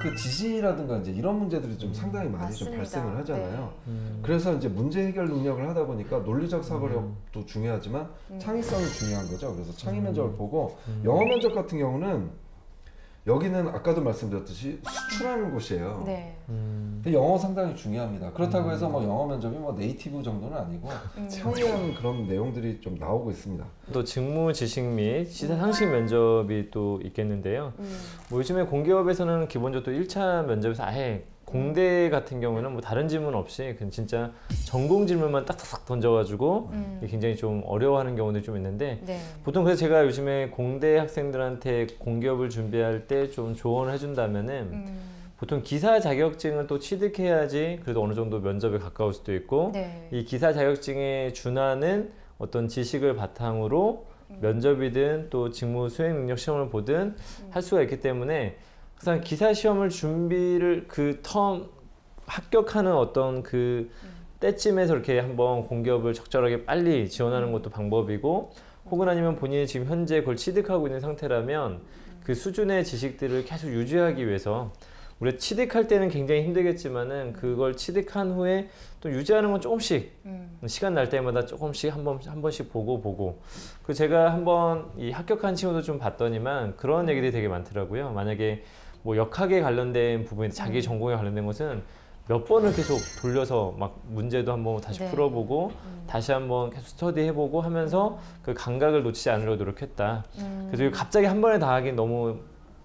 그 지진이라든가 이제 이런 문제들이 좀 상당히 많이 좀 맞습니다. 발생을 하잖아요. 네. 그래서 이제 문제 해결 능력을 하다 보니까 논리적 사고력도 중요하지만 창의성이 중요한 거죠. 그래서 창의 면접을 보고 영어 면접 같은 경우는 여기는 아까도 말씀드렸듯이 수출하는 곳이에요. 네. 근데 영어 상당히 중요합니다. 그렇다고 해서 뭐 영어 면접이 뭐 네이티브 정도는 아니고 평이한 그런 내용들이 좀 나오고 있습니다. 또 직무 지식 및 시사 상식 면접이 또 있겠는데요. 뭐 요즘에 공기업에서는 기본적으로 1차 면접에서 아예 공대 같은 경우는 뭐 다른 질문 없이 그냥 진짜 전공 질문만 딱딱딱 던져가지고 굉장히 좀 어려워하는 경우들이 좀 있는데 네. 보통 그래서 제가 요즘에 공대 학생들한테 공기업을 준비할 때 좀 조언을 해준다면은 보통 기사 자격증을 또 취득해야지 그래도 어느 정도 면접에 가까울 수도 있고 네. 이 기사 자격증에 준하는 어떤 지식을 바탕으로 면접이든 또 직무 수행 능력 시험을 보든 할 수가 있기 때문에 항상 기사 시험을 준비를 그 텀 합격하는 어떤 그 때쯤에서 이렇게 한번 공기업을 적절하게 빨리 지원하는 것도 방법이고 혹은 아니면 본인이 지금 현재 그걸 취득하고 있는 상태라면 그 수준의 지식들을 계속 유지하기 위해서 우리가 취득할 때는 굉장히 힘들겠지만은 그걸 취득한 후에 또 유지하는 건 조금씩 시간 날 때마다 조금씩 한 번씩 보고 그 제가 한번 이 합격한 친구도 좀 봤더니만 그런 얘기들이 되게 많더라고요. 만약에 뭐 역학에 관련된 부분이 자기 전공에 관련된 것은 몇 번을 계속 돌려서 막 문제도 한번 다시 네. 풀어보고 다시 한번 계속 스터디해보고 하면서 그 감각을 놓치지 않으려고 노력했다. 그래서 갑자기 한 번에 다 하긴 너무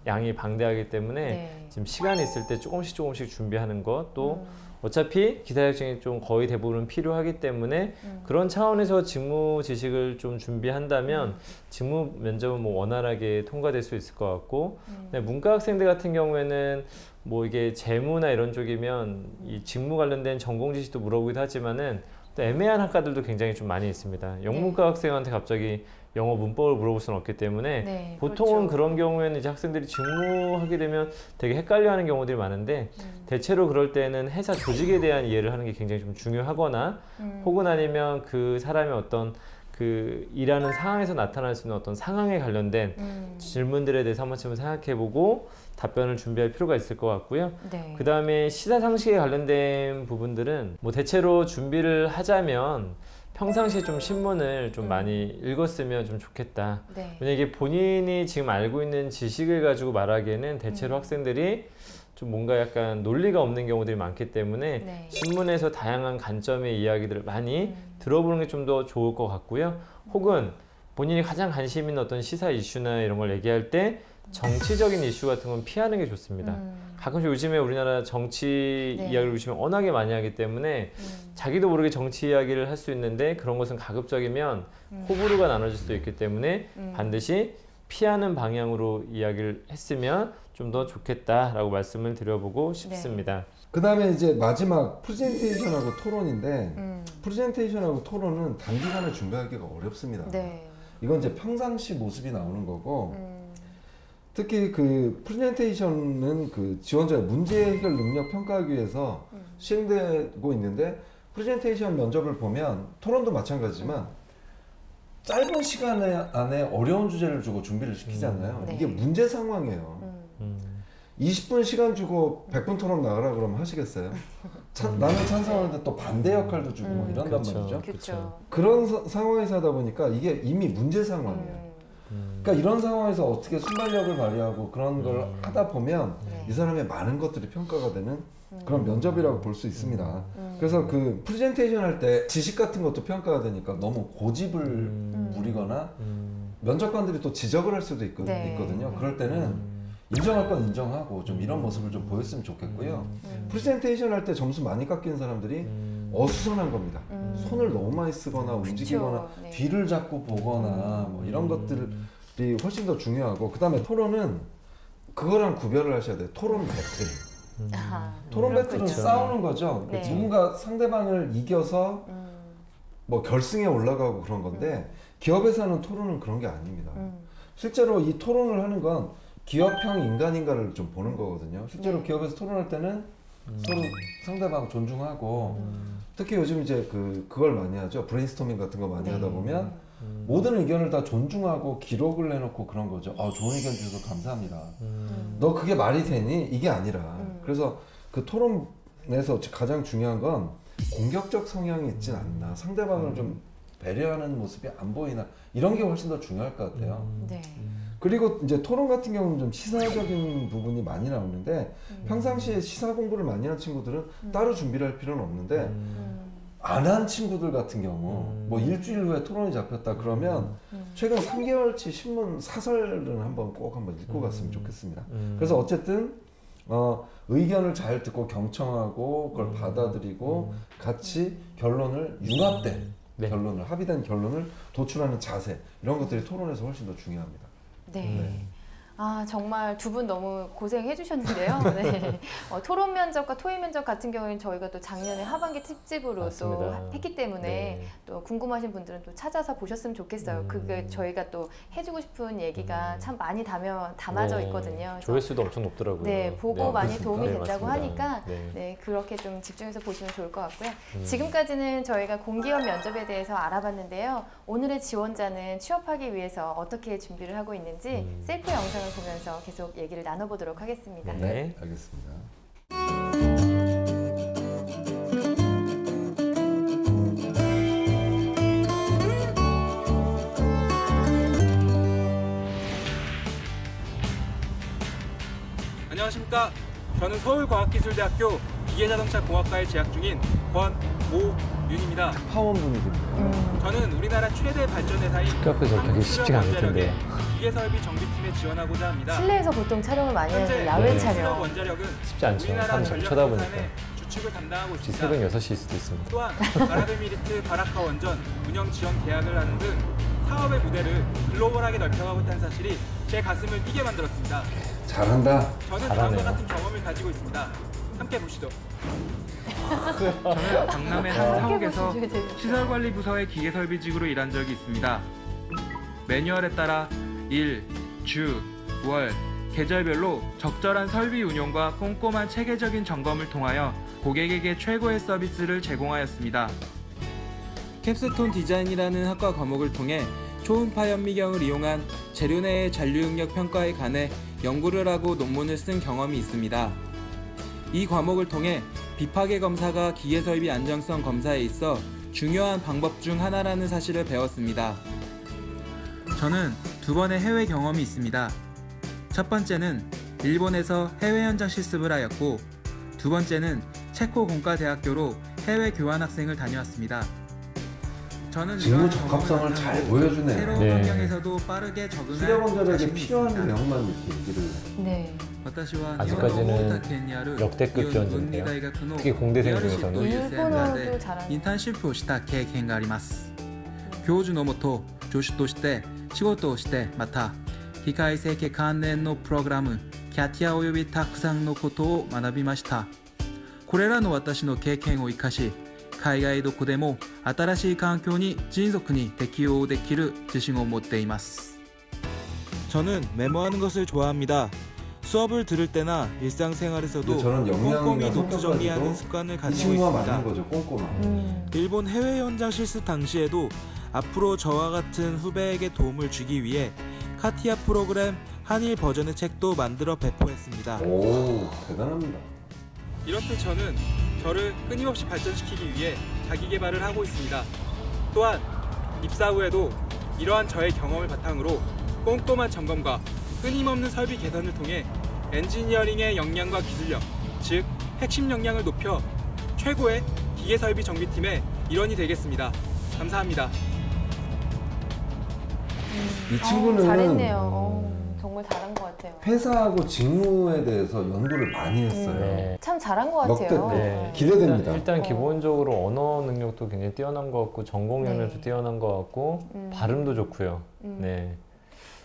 양이 방대하기 때문에 네. 지금 시간이 있을 때 조금씩 준비하는 것 또 어차피 기사 자격증이 좀 거의 대부분 필요하기 때문에 그런 차원에서 직무 지식을 좀 준비한다면 직무 면접은 뭐 원활하게 통과될 수 있을 것 같고 네, 문과 학생들 같은 경우에는 뭐 이게 재무나 이런 쪽이면 이 직무 관련된 전공 지식도 물어보기도 하지만은 또 애매한 학과들도 굉장히 좀 많이 있습니다. 영문과 학생한테 갑자기 영어 문법을 물어볼 수는 없기 때문에 네, 보통은 그렇죠. 그런 경우에는 이제 학생들이 직무하게 되면 되게 헷갈려하는 경우들이 많은데 대체로 그럴 때는 회사 조직에 대한 이해를 하는 게 굉장히 좀 중요하거나 혹은 아니면 그 사람의 어떤 그 일하는 상황에서 나타날 수 있는 어떤 상황에 관련된 질문들에 대해서 한 번쯤 생각해보고 답변을 준비할 필요가 있을 것 같고요. 네. 그 다음에 시사 상식에 관련된 부분들은 뭐 대체로 준비를 하자면 평상시에 좀 신문을 좀 많이 읽었으면 좀 좋겠다. 네. 왜냐면 이게 본인이 지금 알고 있는 지식을 가지고 말하기에는 대체로 학생들이 좀 뭔가 약간 논리가 없는 경우들이 많기 때문에 네. 신문에서 다양한 관점의 이야기들을 많이 들어보는 게 좀 더 좋을 것 같고요. 혹은 본인이 가장 관심 있는 어떤 시사 이슈나 이런 걸 얘기할 때 정치적인 이슈 같은 건 피하는 게 좋습니다. 가끔씩 요즘에 우리나라 정치 네. 이야기를 요즘에 워낙에 많이 하기 때문에 자기도 모르게 정치 이야기를 할 수 있는데 그런 것은 가급적이면 호불호가 나눠질 수도 있기 때문에 반드시 피하는 방향으로 이야기를 했으면 좀 더 좋겠다라고 말씀을 드려보고 싶습니다. 그 다음에 이제 마지막 프레젠테이션하고 토론인데 프레젠테이션하고 토론은 단기간에 준비하기가 어렵습니다. 네. 이건 이제 평상시 모습이 나오는 거고 특히 그 프레젠테이션은 그 지원자의 문제 해결 능력 평가하기 위해서 시행되고 있는데 프레젠테이션 면접을 보면 토론도 마찬가지지만 짧은 시간 안에 어려운 주제를 주고 준비를 시키잖아요. 네. 이게 문제 상황이에요. 20분 시간 주고 100분 토론 나가라 그러면 하시겠어요? 나는 찬성하는데 또 반대 역할도 주고 뭐 이런단 그쵸, 말이죠. 그렇죠. 그런 상황에서 하다 보니까 이게 이미 문제 상황이에요. 그러니까 이런 상황에서 어떻게 순발력을 발휘하고 그런 걸 하다 보면 이 사람의 많은 것들이 평가가 되는 그런 면접이라고 볼 수 있습니다. 그래서 그 프레젠테이션 할 때 지식 같은 것도 평가가 되니까 너무 고집을 부리거나 면접관들이 또 지적을 할 수도 네. 있거든요. 그럴 때는 인정할 건 인정하고 좀 이런 모습을 좀 보였으면 좋겠고요. 프레젠테이션 할 때 점수 많이 깎이는 사람들이 어수선한 겁니다. 손을 너무 많이 쓰거나 움직이거나 네. 뒤를 잡고 보거나 뭐 이런 것들이 훨씬 더 중요하고 그다음에 토론은 그거랑 구별을 하셔야 돼요. 토론 배틀. 토론 배틀은 싸우는 거죠. 네. 누군가 상대방을 이겨서 뭐 결승에 올라가고 그런 건데 기업에서는 토론은 그런 게 아닙니다. 실제로 이 토론을 하는 건 기업형 인간인가를 좀 보는 거거든요. 실제로 기업에서 토론할 때는 서로 상대방 존중하고 특히 요즘 이제 그걸 많이 하죠. 브레인스토밍 같은 거 많이 하다 보면 모든 의견을 다 존중하고 기록을 해놓고 그런 거죠. 좋은 의견 주셔서 감사합니다. 너 그게 말이 되니? 이게 아니라 그래서 그 토론에서 가장 중요한 건 공격적 성향이 있진 않나, 상대방을 좀 배려하는 모습이 안 보이나, 이런 게 훨씬 더 중요할 것 같아요. 네. 그리고 이제 토론 같은 경우는 좀 시사적인 부분이 많이 나오는데 평상시에 시사 공부를 많이 한 친구들은 따로 준비를 할 필요는 없는데 안 한 친구들 같은 경우 뭐 일주일 후에 토론이 잡혔다 그러면 최근 3개월치 신문 사설은 한번 꼭 한번 읽고 갔으면 좋겠습니다. 그래서 어쨌든 의견을 잘 듣고 경청하고 그걸 받아들이고 같이 결론을 융합된 결론을, 합의된 결론을 도출하는 자세, 이런 것들이 토론에서 훨씬 더 중요합니다. 네. 정말 두 분 너무 고생해 주셨는데요. 네. 토론 면접과 토의 면접 같은 경우에는 저희가 또 작년에 하반기 특집으로 맞습니다. 또 했기 때문에 또 궁금하신 분들은 또 찾아서 보셨으면 좋겠어요. 그게 저희가 또 해주고 싶은 얘기가 참 많이 담아져 있거든요. 그래서 조회수도 엄청 높더라고요. 네, 보고 많이 그렇습니다. 도움이 된다고 맞습니다. 하니까 그렇게 좀 집중해서 보시면 좋을 것 같고요. 지금까지는 저희가 공기업 면접에 대해서 알아봤는데요. 오늘의 지원자는 취업하기 위해서 어떻게 준비를 하고 있는지 셀프 영상을 보면서 계속 얘기를 나눠보도록 하겠습니다. 네, 알겠습니다. 안녕하십니까. 저는 서울과학기술대학교 기계자동차공학과에 재학 중인 권오윤입니다. 파원 분위기입니다. 저는 우리나라 최대 발전회사인 앞에서 되게 쉽지가 않을 텐데. 기계설비 정비팀에 지원하고자 합니다. 실내에서 보통 촬영을 많이 하는 현재 야외 수력 촬영. 원자력은 쉽지 않죠. 우리나라 사람 전력 쳐다보니까. 생산의 주축을 담당하고 있습니다. 새벽 6시일 수도 있습니다. 또한 아랍에미리트 바라카 원전 운영 지원 계약을 하는 등 사업의 무대를 글로벌하게 넓혀가고 있다는 사실이 제 가슴을 뛰게 만들었습니다. 잘한다. 저는 잘하네요. 다음과 같은 경험을 가지고 있습니다. 함께 보시죠. 저는 강남의 한 사옥에서 시설관리부서의 기계설비직으로 일한 적이 있습니다. 매뉴얼에 따라 일, 주, 월, 계절별로 적절한 설비 운용과 꼼꼼한 체계적인 점검을 통하여 고객에게 최고의 서비스를 제공하였습니다. 캡스톤 디자인이라는 학과 과목을 통해 초음파 현미경을 이용한 재료 내의 잔류 응력 평가에 관해 연구를 하고 논문을 쓴 경험이 있습니다. 이 과목을 통해 비파괴 검사가 기계설비 안정성 검사에 있어 중요한 방법 중 하나라는 사실을 배웠습니다. 저는 2번의 해외 경험이 있습니다. 첫 번째는 일본에서 해외 현장 실습을 하였고, 두 번째는 체코 공과대학교로 해외 교환학생을 다녀왔습니다. 저는 직무 이러한 적합성을 경험을 잘 바탕으로 보여주네요. 새로운 네. 환경에서도 빠르게 적응할 수력원자력에 자신이 필요한 있습니다. 내용만 이렇게 얘기를 네. 아직까지는 역대급 지원자인데요. 특히 공대생 중에서는 일본어도 잘하는. インターンシップをした経験があります。教授のもと助手として仕事をしてまた機械設計関連のプログラムキャティアおよびたくさんのことを学びました。これらの私の経験を生かし海外どこでも新しい環境に迅速に適応できる自信を持っています。 저는 메모하는 것을 좋아합니다. 수업을 들을 때나 일상생활에서도 저는 영양이나 꼼꼼히 노트 성격까지도 정리하는 습관을 이 가지고 친구와 있습니다. 맞는 거죠. 꼼꼼함. 일본 해외 현장 실습 당시에도 앞으로 저와 같은 후배에게 도움을 주기 위해 카티아 프로그램 한일 버전의 책도 만들어 배포했습니다. 오, 대단합니다. 이렇듯 저는 저를 끊임없이 발전시키기 위해 자기 개발을 하고 있습니다. 또한 입사 후에도 이러한 저의 경험을 바탕으로 꼼꼼한 점검과 끊임없는 설비 개선을 통해 엔지니어링의 역량과 기술력, 즉 핵심 역량을 높여 최고의 기계설비 정비팀의 일원이 되겠습니다. 감사합니다. 이 친구는 잘했네요. 정말 잘한 것 같아요. 회사하고 직무에 대해서 연구를 많이 했어요. 네. 참 잘한 것 같아요. 네. 기대됩니다. 일단 기본적으로 언어 능력도 굉장히 뛰어난 것 같고 전공 연력도 네. 뛰어난 것 같고 발음도 좋고요. 네.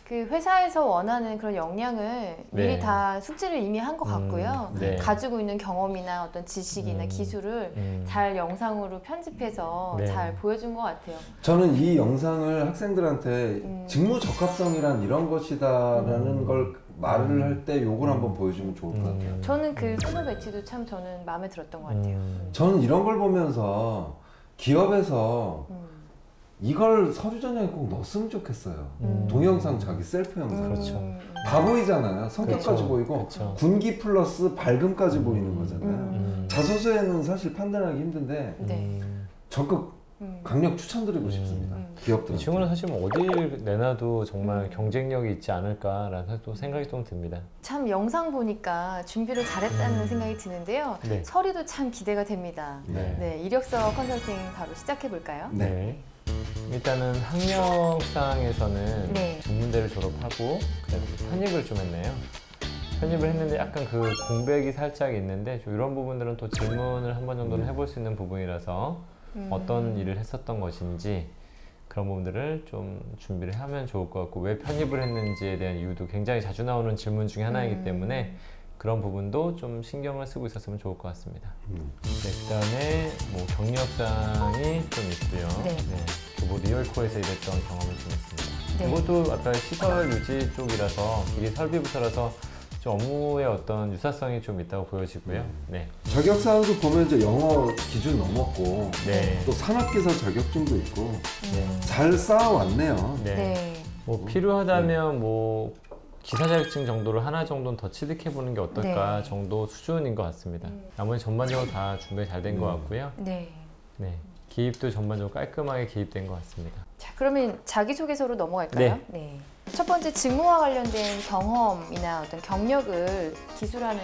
그 회사에서 원하는 그런 역량을 미리 네. 다 숙지를 이미 한 것 같고요. 네. 가지고 있는 경험이나 어떤 지식이나 기술을 잘 영상으로 편집해서 네. 잘 보여준 것 같아요. 저는 이 영상을 학생들한테 직무 적합성이란 이런 것이다라는 걸 말을 할 때 요걸 한번 보여주면 좋을 것 같아요. 저는 그 선호 배치도 참 저는 마음에 들었던 것 같아요. 저는 이런 걸 보면서 기업에서 이걸 서류 전형에 꼭 넣었으면 좋겠어요. 동영상 자기 셀프 영상. 그렇죠. 다 보이잖아요. 성격까지 그렇죠. 보이고 그렇죠. 군기 플러스 밝음까지 보이는 거잖아요. 자소서에는 사실 판단하기 힘든데 네. 적극 강력 추천드리고 싶습니다. 기업들. 이 친구는 사실 뭐 어딜 내놔도 정말 경쟁력이 있지 않을까라는 또 생각이 좀 듭니다. 참 영상 보니까 준비를 잘했다는 생각이 드는데요. 네. 서류도 참 기대가 됩니다. 네. 네, 이력서 컨설팅 바로 시작해 볼까요? 네. 일단은 학력상에서는 네. 전문대를 졸업하고 그다음에 편입을 좀 했네요. 편입을 했는데 약간 그 공백이 살짝 있는데 좀 이런 부분들은 또 질문을 한 번 정도는 해볼 수 있는 부분이라서 어떤 일을 했었던 것인지 그런 부분들을 좀 준비를 하면 좋을 것 같고 왜 편입을 했는지에 대한 이유도 굉장히 자주 나오는 질문 중에 하나이기 때문에 그런 부분도 좀 신경을 쓰고 있었으면 좋을 것 같습니다. 네, 그다음에 뭐 경력상이 좀 있고요. 네. 뭐 리얼코에서 일했던 경험이 좀 있습니다. 네. 이것도 아까 시설 유지 쪽이라서 기계 설비부서라서 좀 업무의 어떤 유사성이 좀 있다고 보여지고요. 네. 자격사항도 보면 이제 영어 기준 넘었고 네. 또 산업기사 자격증도 있고 네. 잘 쌓아왔네요. 네. 네. 뭐 필요하다면 뭐 기사 자격증 정도를 하나 정도는 더 취득해 보는 게 어떨까 네. 정도 수준인 것 같습니다. 나머지 전반적으로 다 준비 잘 된 것 같고요. 네. 네. 기입도 전반적으로 깔끔하게 기입된 것 같습니다. 자, 그러면 자기소개서로 넘어갈까요? 네. 첫 번째 직무와 관련된 경험이나 어떤 경력을 기술하는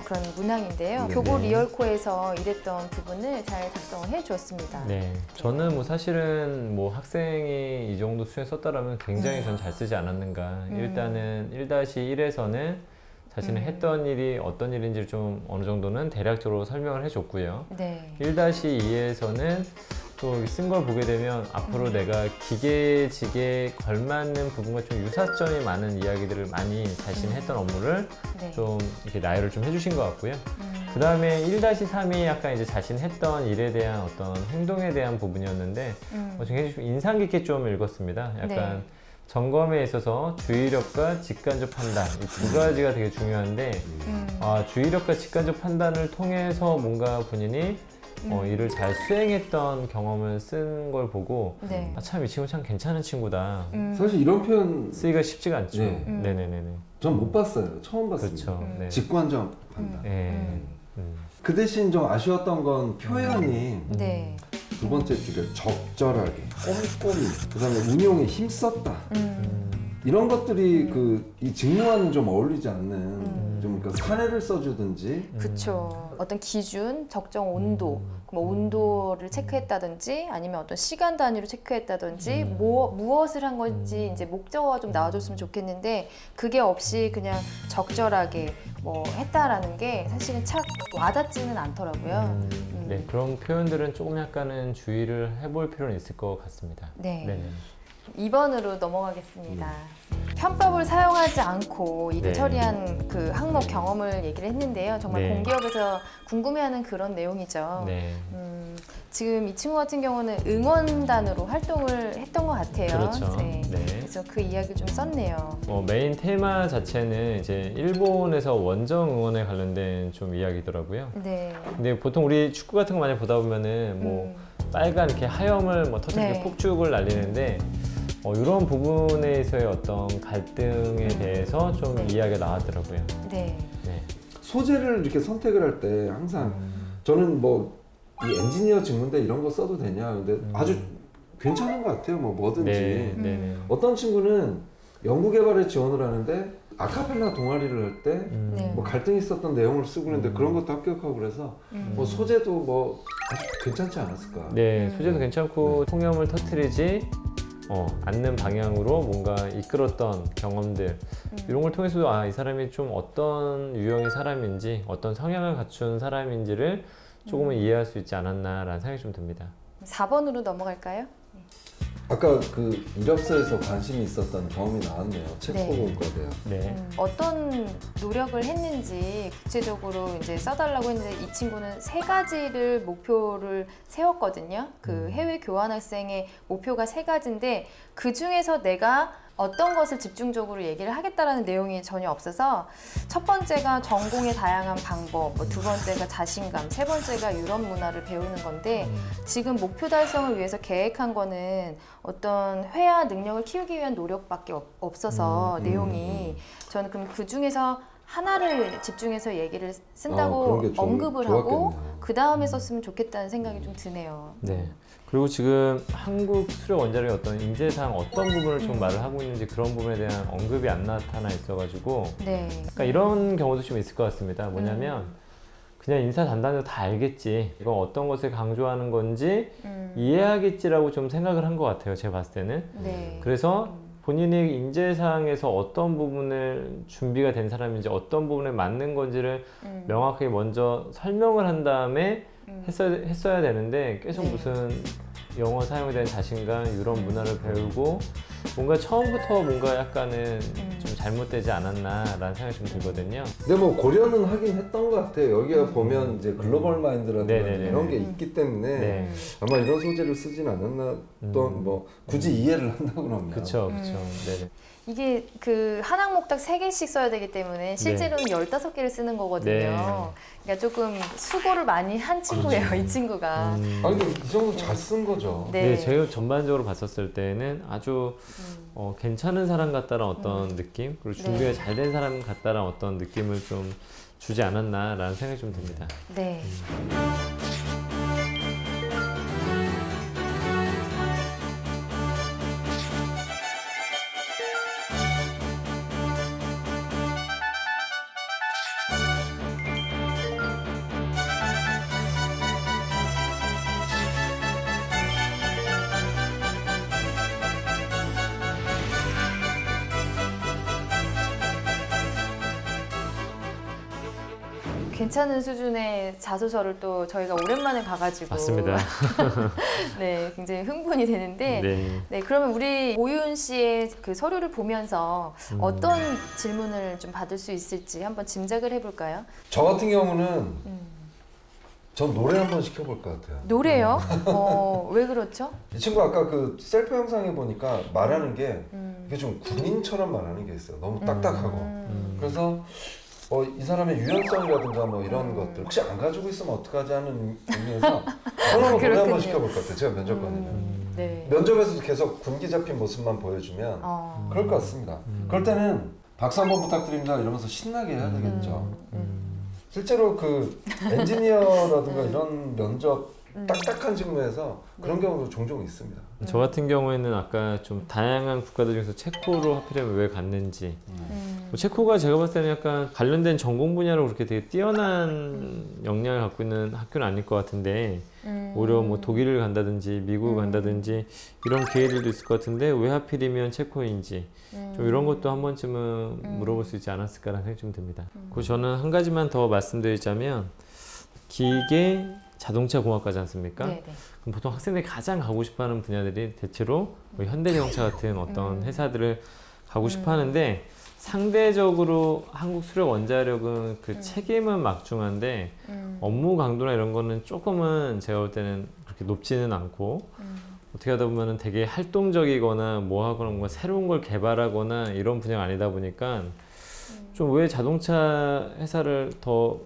그런 문항인데요. 네. 교보 리얼코에서 일했던 부분을 잘 작성을 해주었습니다. 네, 저는 뭐 사실은 뭐 학생이 이 정도 수준에 썼다라면 굉장히 전 잘 쓰지 않았는가. 일단은 1-1에서는 자신이 했던 일이 어떤 일인지를 좀 어느 정도는 대략적으로 설명을 해줬고요. 네. 1-2에서는 또 쓴 걸 보게 되면 앞으로 내가 기계직에 걸맞는 부분과 좀 유사점이 많은 이야기들을 많이 자신이 했던 업무를 네. 좀 이렇게 나열을 좀 해주신 것 같고요. 그 다음에 1-3이 약간 이제 자신 했던 일에 대한 어떤 행동에 대한 부분이었는데 굉장히 좀 인상 깊게 좀 읽었습니다. 약간 네. 점검에 있어서 주의력과 직관적 판단 이 두 가지가 되게 중요한데 주의력과 직관적 판단을 통해서 뭔가 본인이 일을 잘 수행했던 경험을 쓴 걸 보고 네. 참 이 친구 참 괜찮은 친구다. 사실 이런 표현 쓰기가 쉽지가 않죠. 네. 네네네네. 전 못 봤어요. 처음 봤습니다. 그렇죠. 네. 직관적 판단. 네. 그 대신 좀 아쉬웠던 건 표현이 네. 두 번째 줄에 적절하게, 꼼꼼히, 그다음에 운용에 힘썼다. 이런 것들이 이 직무와는 좀 어울리지 않는 좀 그 사례를 써주든지. 그쵸. 어떤 기준, 적정 온도, 뭐 온도를 체크했다든지 아니면 어떤 시간 단위로 체크했다든지 무엇을 한 건지 이제 목적어가 좀 나와줬으면 좋겠는데 그게 없이 그냥 적절하게 뭐 했다라는 게 사실은 착 와닿지는 않더라고요. 네, 그런 표현들은 조금 약간은 주의를 해볼 필요는 있을 것 같습니다. 네. 네네. 2번으로 넘어가겠습니다. 편법을 사용하지 않고 일을 네. 처리한 그 항목 경험을 얘기를 했는데요. 정말 네. 공기업에서 궁금해하는 그런 내용이죠. 네. 지금 이 친구 같은 경우는 응원단으로 활동을 했던 것 같아요. 그렇죠. 네. 네. 그래서 그 이야기를 좀 썼네요. 메인 테마 자체는 이제 일본에서 원정 응원에 관련된 좀 이야기더라고요. 네. 근데 보통 우리 축구 같은 거 많이 보다 보면은 뭐 빨간 이렇게 하염을 뭐 터뜨리게 네. 폭죽을 날리는데 이런 부분에서의 어떤 갈등에 대해서 좀 이야기가 나왔더라고요. 네. 네. 소재를 이렇게 선택을 할 때 항상 저는 뭐 이 엔지니어 직무인데 이런 거 써도 되냐 근데 아주 괜찮은 것 같아요. 뭐든지. 네, 네. 어떤 친구는 연구개발에 지원을 하는데 아카펠라 동아리를 할 때 뭐 갈등이 있었던 내용을 쓰고 그랬는데 그런 것도 합격하고 그래서 뭐 소재도 뭐 아주 괜찮지 않았을까. 네, 소재도 괜찮고 통념을 터뜨리지 앉는 방향으로 뭔가 이끌었던 경험들 이런 걸 통해서도 이 사람이 좀 어떤 유형의 사람인지 어떤 성향을 갖춘 사람인지를 조금은 이해할 수 있지 않았나라는 생각이 좀 듭니다. 4번으로 넘어갈까요? 아까 그 이력서에서 관심이 있었던 경험이 나왔네요. 체코공과대요. 네. 어떤 노력을 했는지 구체적으로 이제 써달라고 했는데 이 친구는 3가지를 목표를 세웠거든요. 그 해외 교환학생의 목표가 3가지인데 그 중에서 내가 어떤 것을 집중적으로 얘기를 하겠다라는 내용이 전혀 없어서 첫 번째가 전공의 다양한 방법, 두 번째가 자신감, 세 번째가 유럽 문화를 배우는 건데 지금 목표 달성을 위해서 계획한 거는 어떤 회화 능력을 키우기 위한 노력밖에 없어서 내용이 저는 그럼 그 중에서 하나를 집중해서 얘기를 쓴다고 언급을 하고 그 다음에 썼으면 좋겠다는 생각이 좀 드네요. 네. 그리고 지금 한국 수력 원자력의 어떤 인재상 어떤 부분을 좀 말을 하고 있는지 그런 부분에 대한 언급이 안 나타나 있어가지고 그러니까 이런 경우도 좀 있을 것 같습니다. 뭐냐면 그냥 인사 담당자도 다 알겠지. 이건 어떤 것을 강조하는 건지 이해하겠지라고 좀 생각을 한 것 같아요. 제가 봤을 때는. 그래서 본인의 인재상에서 어떤 부분을 준비가 된 사람인지 어떤 부분에 맞는 건지를 명확하게 먼저 설명을 한 다음에 했어야 되는데 계속 무슨 영어 사용에 대한 자신감, 유럽 문화를 배우고 뭔가 처음부터 뭔가 약간은 좀 잘못되지 않았나라는 생각이 좀 들거든요. 근데 뭐 고려는 하긴 했던 것 같아요. 여기가 보면 이제 글로벌 마인드라든가 이런 게 있기 때문에 아마 이런 소재를 쓰진 않았나 또 뭐 굳이 이해를 한다고 그러면. 그렇죠. 네. 이게 그 한 항목당 3개씩 써야 되기 때문에 실제로는 15개를 쓰는 거거든요. 그러니까 조금 수고를 많이 한 친구예요, 이 친구가. 아니 근데 이 정도 잘 쓴 거죠. 네, 제가 전반적으로 봤었을 때는 아주 괜찮은 사람 같다는 어떤 느낌, 그리고 준비가 잘 된 사람 같다는 어떤 느낌을 좀 주지 않았나라는 생각이 좀 듭니다. 네. 괜찮은 수준의 자소서를 또 저희가 오랜만에 봐가지고 맞습니다. 네, 굉장히 흥분이 되는데 네, 그러면 우리 오윤 씨의 그 서류를 보면서 어떤 질문을 좀 받을 수 있을지 한번 짐작을 해볼까요? 저 같은 경우는 전 노래 한번 시켜볼 것 같아요. 노래요? 왜 그렇죠? 이 친구 아까 그 셀프 영상에 보니까 말하는 게 이게 좀 군인처럼 말하는 게 있어요. 너무 딱딱하고. 그래서 이 사람의 유연성이라든가 뭐 이런 것들 혹시 안 가지고 있으면 어떡하지 하는 의미에서 저는 노래 한번 시켜볼 것 같아요. 제가 면접관이면. 면접에서도 계속 군기 잡힌 모습만 보여주면 그럴 것 같습니다. 그럴 때는 박수 한번 부탁드립니다 이러면서 신나게 해야 되겠죠. 실제로 그 엔지니어라든가 이런 면접 딱딱한 직무에서 그런 경우도 종종 있습니다. 저 같은 경우에는 아까 좀 다양한 국가들 중에서 체코로 하필이면 왜 갔는지 체코가 제가 봤을 때는 약간 관련된 전공 분야로 그렇게 되게 뛰어난 역량을 갖고 있는 학교는 아닐 것 같은데 오히려 뭐 독일을 간다든지 미국을 간다든지 이런 기회들도 있을 것 같은데 왜 하필이면 체코인지 좀 이런 것도 한 번쯤은 물어볼 수 있지 않았을까라는 생각이 좀 듭니다. 그리고 저는 한 가지만 더 말씀드리자면 기계 자동차 공학과지 않습니까? 그럼 보통 학생들이 가장 가고 싶어하는 분야들이 대체로 뭐 현대자동차 같은 어떤 회사들을 가고 싶어하는데 상대적으로 한국 수력 원자력은 그 책임은 막중한데 업무 강도나 이런 거는 조금은 제가 볼 때는 그렇게 높지는 않고 어떻게 하다 보면은 되게 활동적이거나 뭐 하거나 뭔가 새로운 걸 개발하거나 이런 분야가 아니다 보니까 좀 왜 자동차 회사를 더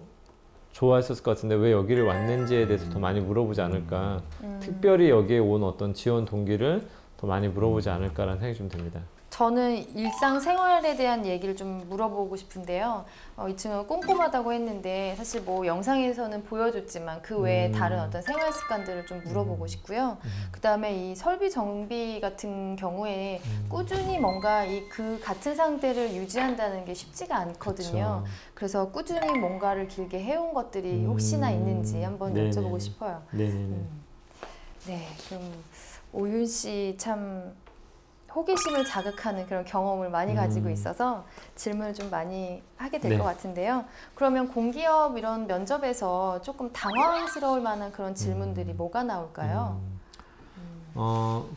좋아했었을 것 같은데 왜 여기를 왔는지에 대해서 더 많이 물어보지 않을까 특별히 여기에 온 어떤 지원 동기를 더 많이 물어보지 않을까라는 생각이 좀 듭니다. 저는 일상생활에 대한 얘기를 좀 물어보고 싶은데요. 이 친구가 꼼꼼하다고 했는데 사실 뭐 영상에서는 보여줬지만 그 외에 다른 어떤 생활 습관들을 좀 물어보고 싶고요. 그 다음에 이 설비 정비 같은 경우에 꾸준히 뭔가 그 같은 상태를 유지한다는 게 쉽지가 않거든요. 그래서 꾸준히 뭔가를 길게 해온 것들이 혹시나 있는지 한번 여쭤보고 싶어요. 네, 그럼 오윤 씨 참 호기심을 자극하는 그런 경험을 많이 가지고 있어서 질문을 좀 많이 하게 될 네. 것 같은데요. 그러면 공기업 이런 면접에서 조금 당황스러울 만한 그런 질문들이 뭐가 나올까요?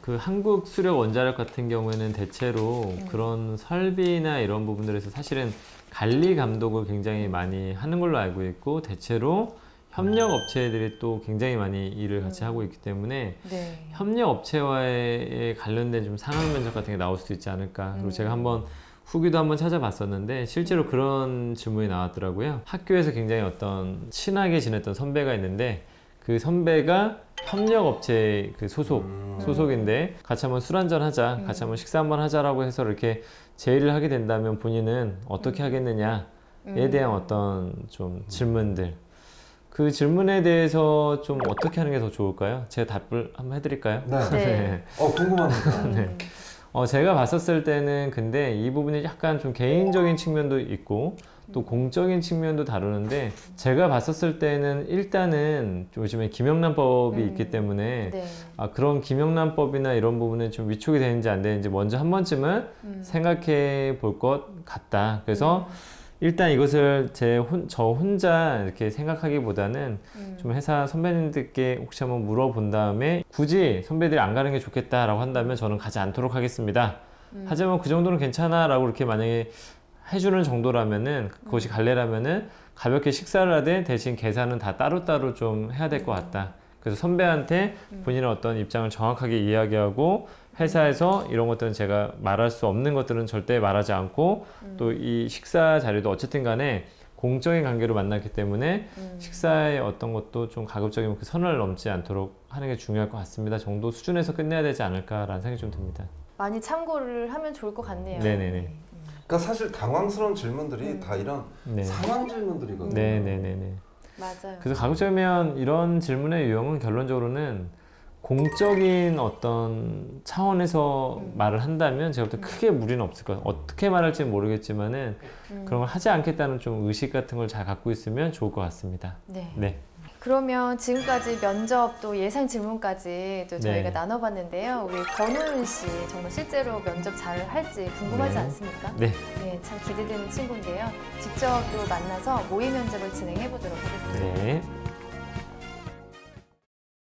그 한국 수력 원자력 같은 경우에는 대체로 그런 설비나 이런 부분들에서 사실은 관리 감독을 굉장히 많이 하는 걸로 알고 있고, 대체로 협력 업체들이 또 굉장히 많이 일을 같이 하고 있기 때문에 네. 협력 업체와의 관련된 좀 상황 면접 같은 게 나올 수도 있지 않을까. 그리고 제가 한번 후기도 한번 찾아봤었는데 실제로 그런 질문이 나왔더라고요. 학교에서 굉장히 어떤 친하게 지냈던 선배가 있는데 그 선배가 협력업체 그 소속인데 같이 한번 술 한잔 하자, 같이 한번 식사 한번 하자라고 해서 이렇게 제의를 하게 된다면 본인은 어떻게 하겠느냐에 대한 어떤 좀 질문들, 그 질문에 대해서 좀 어떻게 하는 게 더 좋을까요? 제가 답을 한번 해드릴까요? 네. 궁금합니다. 네. 제가 봤었을 때는 근데 이 부분이 약간 좀 개인적인 측면도 있고 또 공적인 측면도 다루는데, 제가 봤었을 때는 일단은 요즘에 김영란법이 있기 때문에 네. 그런 김영란법이나 이런 부분에 좀 위촉이 되는지 안 되는지 먼저 한 번쯤은 생각해 볼 것 같다. 그래서 일단 이것을 저 혼자 이렇게 생각하기보다는 좀 회사 선배님들께 혹시 한번 물어본 다음에 굳이 선배들이 안 가는 게 좋겠다라고 한다면 저는 가지 않도록 하겠습니다. 하지만 그 정도는 괜찮아 라고 이렇게 만약에 해주는 정도라면은, 그것이 갈래라면은 가볍게 식사를 하되 대신 계산은 다 따로따로 좀 해야 될 것 같다. 그래서 선배한테 본인의 어떤 입장을 정확하게 이야기하고, 회사에서 이런 것들은 제가 말할 수 없는 것들은 절대 말하지 않고, 또 이 식사 자리도 어쨌든 간에 공적인 관계로 만났기 때문에 식사의 어떤 것도 좀 가급적이면 그 선을 넘지 않도록 하는 게 중요할 것 같습니다 정도 수준에서 끝내야 되지 않을까라는 생각이 좀 듭니다. 많이 참고를 하면 좋을 것 같네요. 네네네. 그러니까 사실 당황스러운 질문들이 다 이런 상황 질문들이거든요. 네네네네. 맞아요. 그래서 가급적이면 이런 질문의 유형은 결론적으로는 공적인 어떤 차원에서 말을 한다면 제가 볼 때 크게 무리는 없을 것 같아요. 어떻게 말할지는 모르겠지만은 그런 걸 하지 않겠다는 좀 의식 같은 걸 잘 갖고 있으면 좋을 것 같습니다. 네. 네. 그러면 지금까지 면접 또 예상 질문까지 또 저희가 네. 나눠봤는데요. 우리 권우윤 씨 정말 실제로 면접 잘 할지 궁금하지 네. 않습니까? 네. 네, 참 기대되는 친구인데요. 직접 또 만나서 모의 면접을 진행해 보도록 하겠습니다. 네.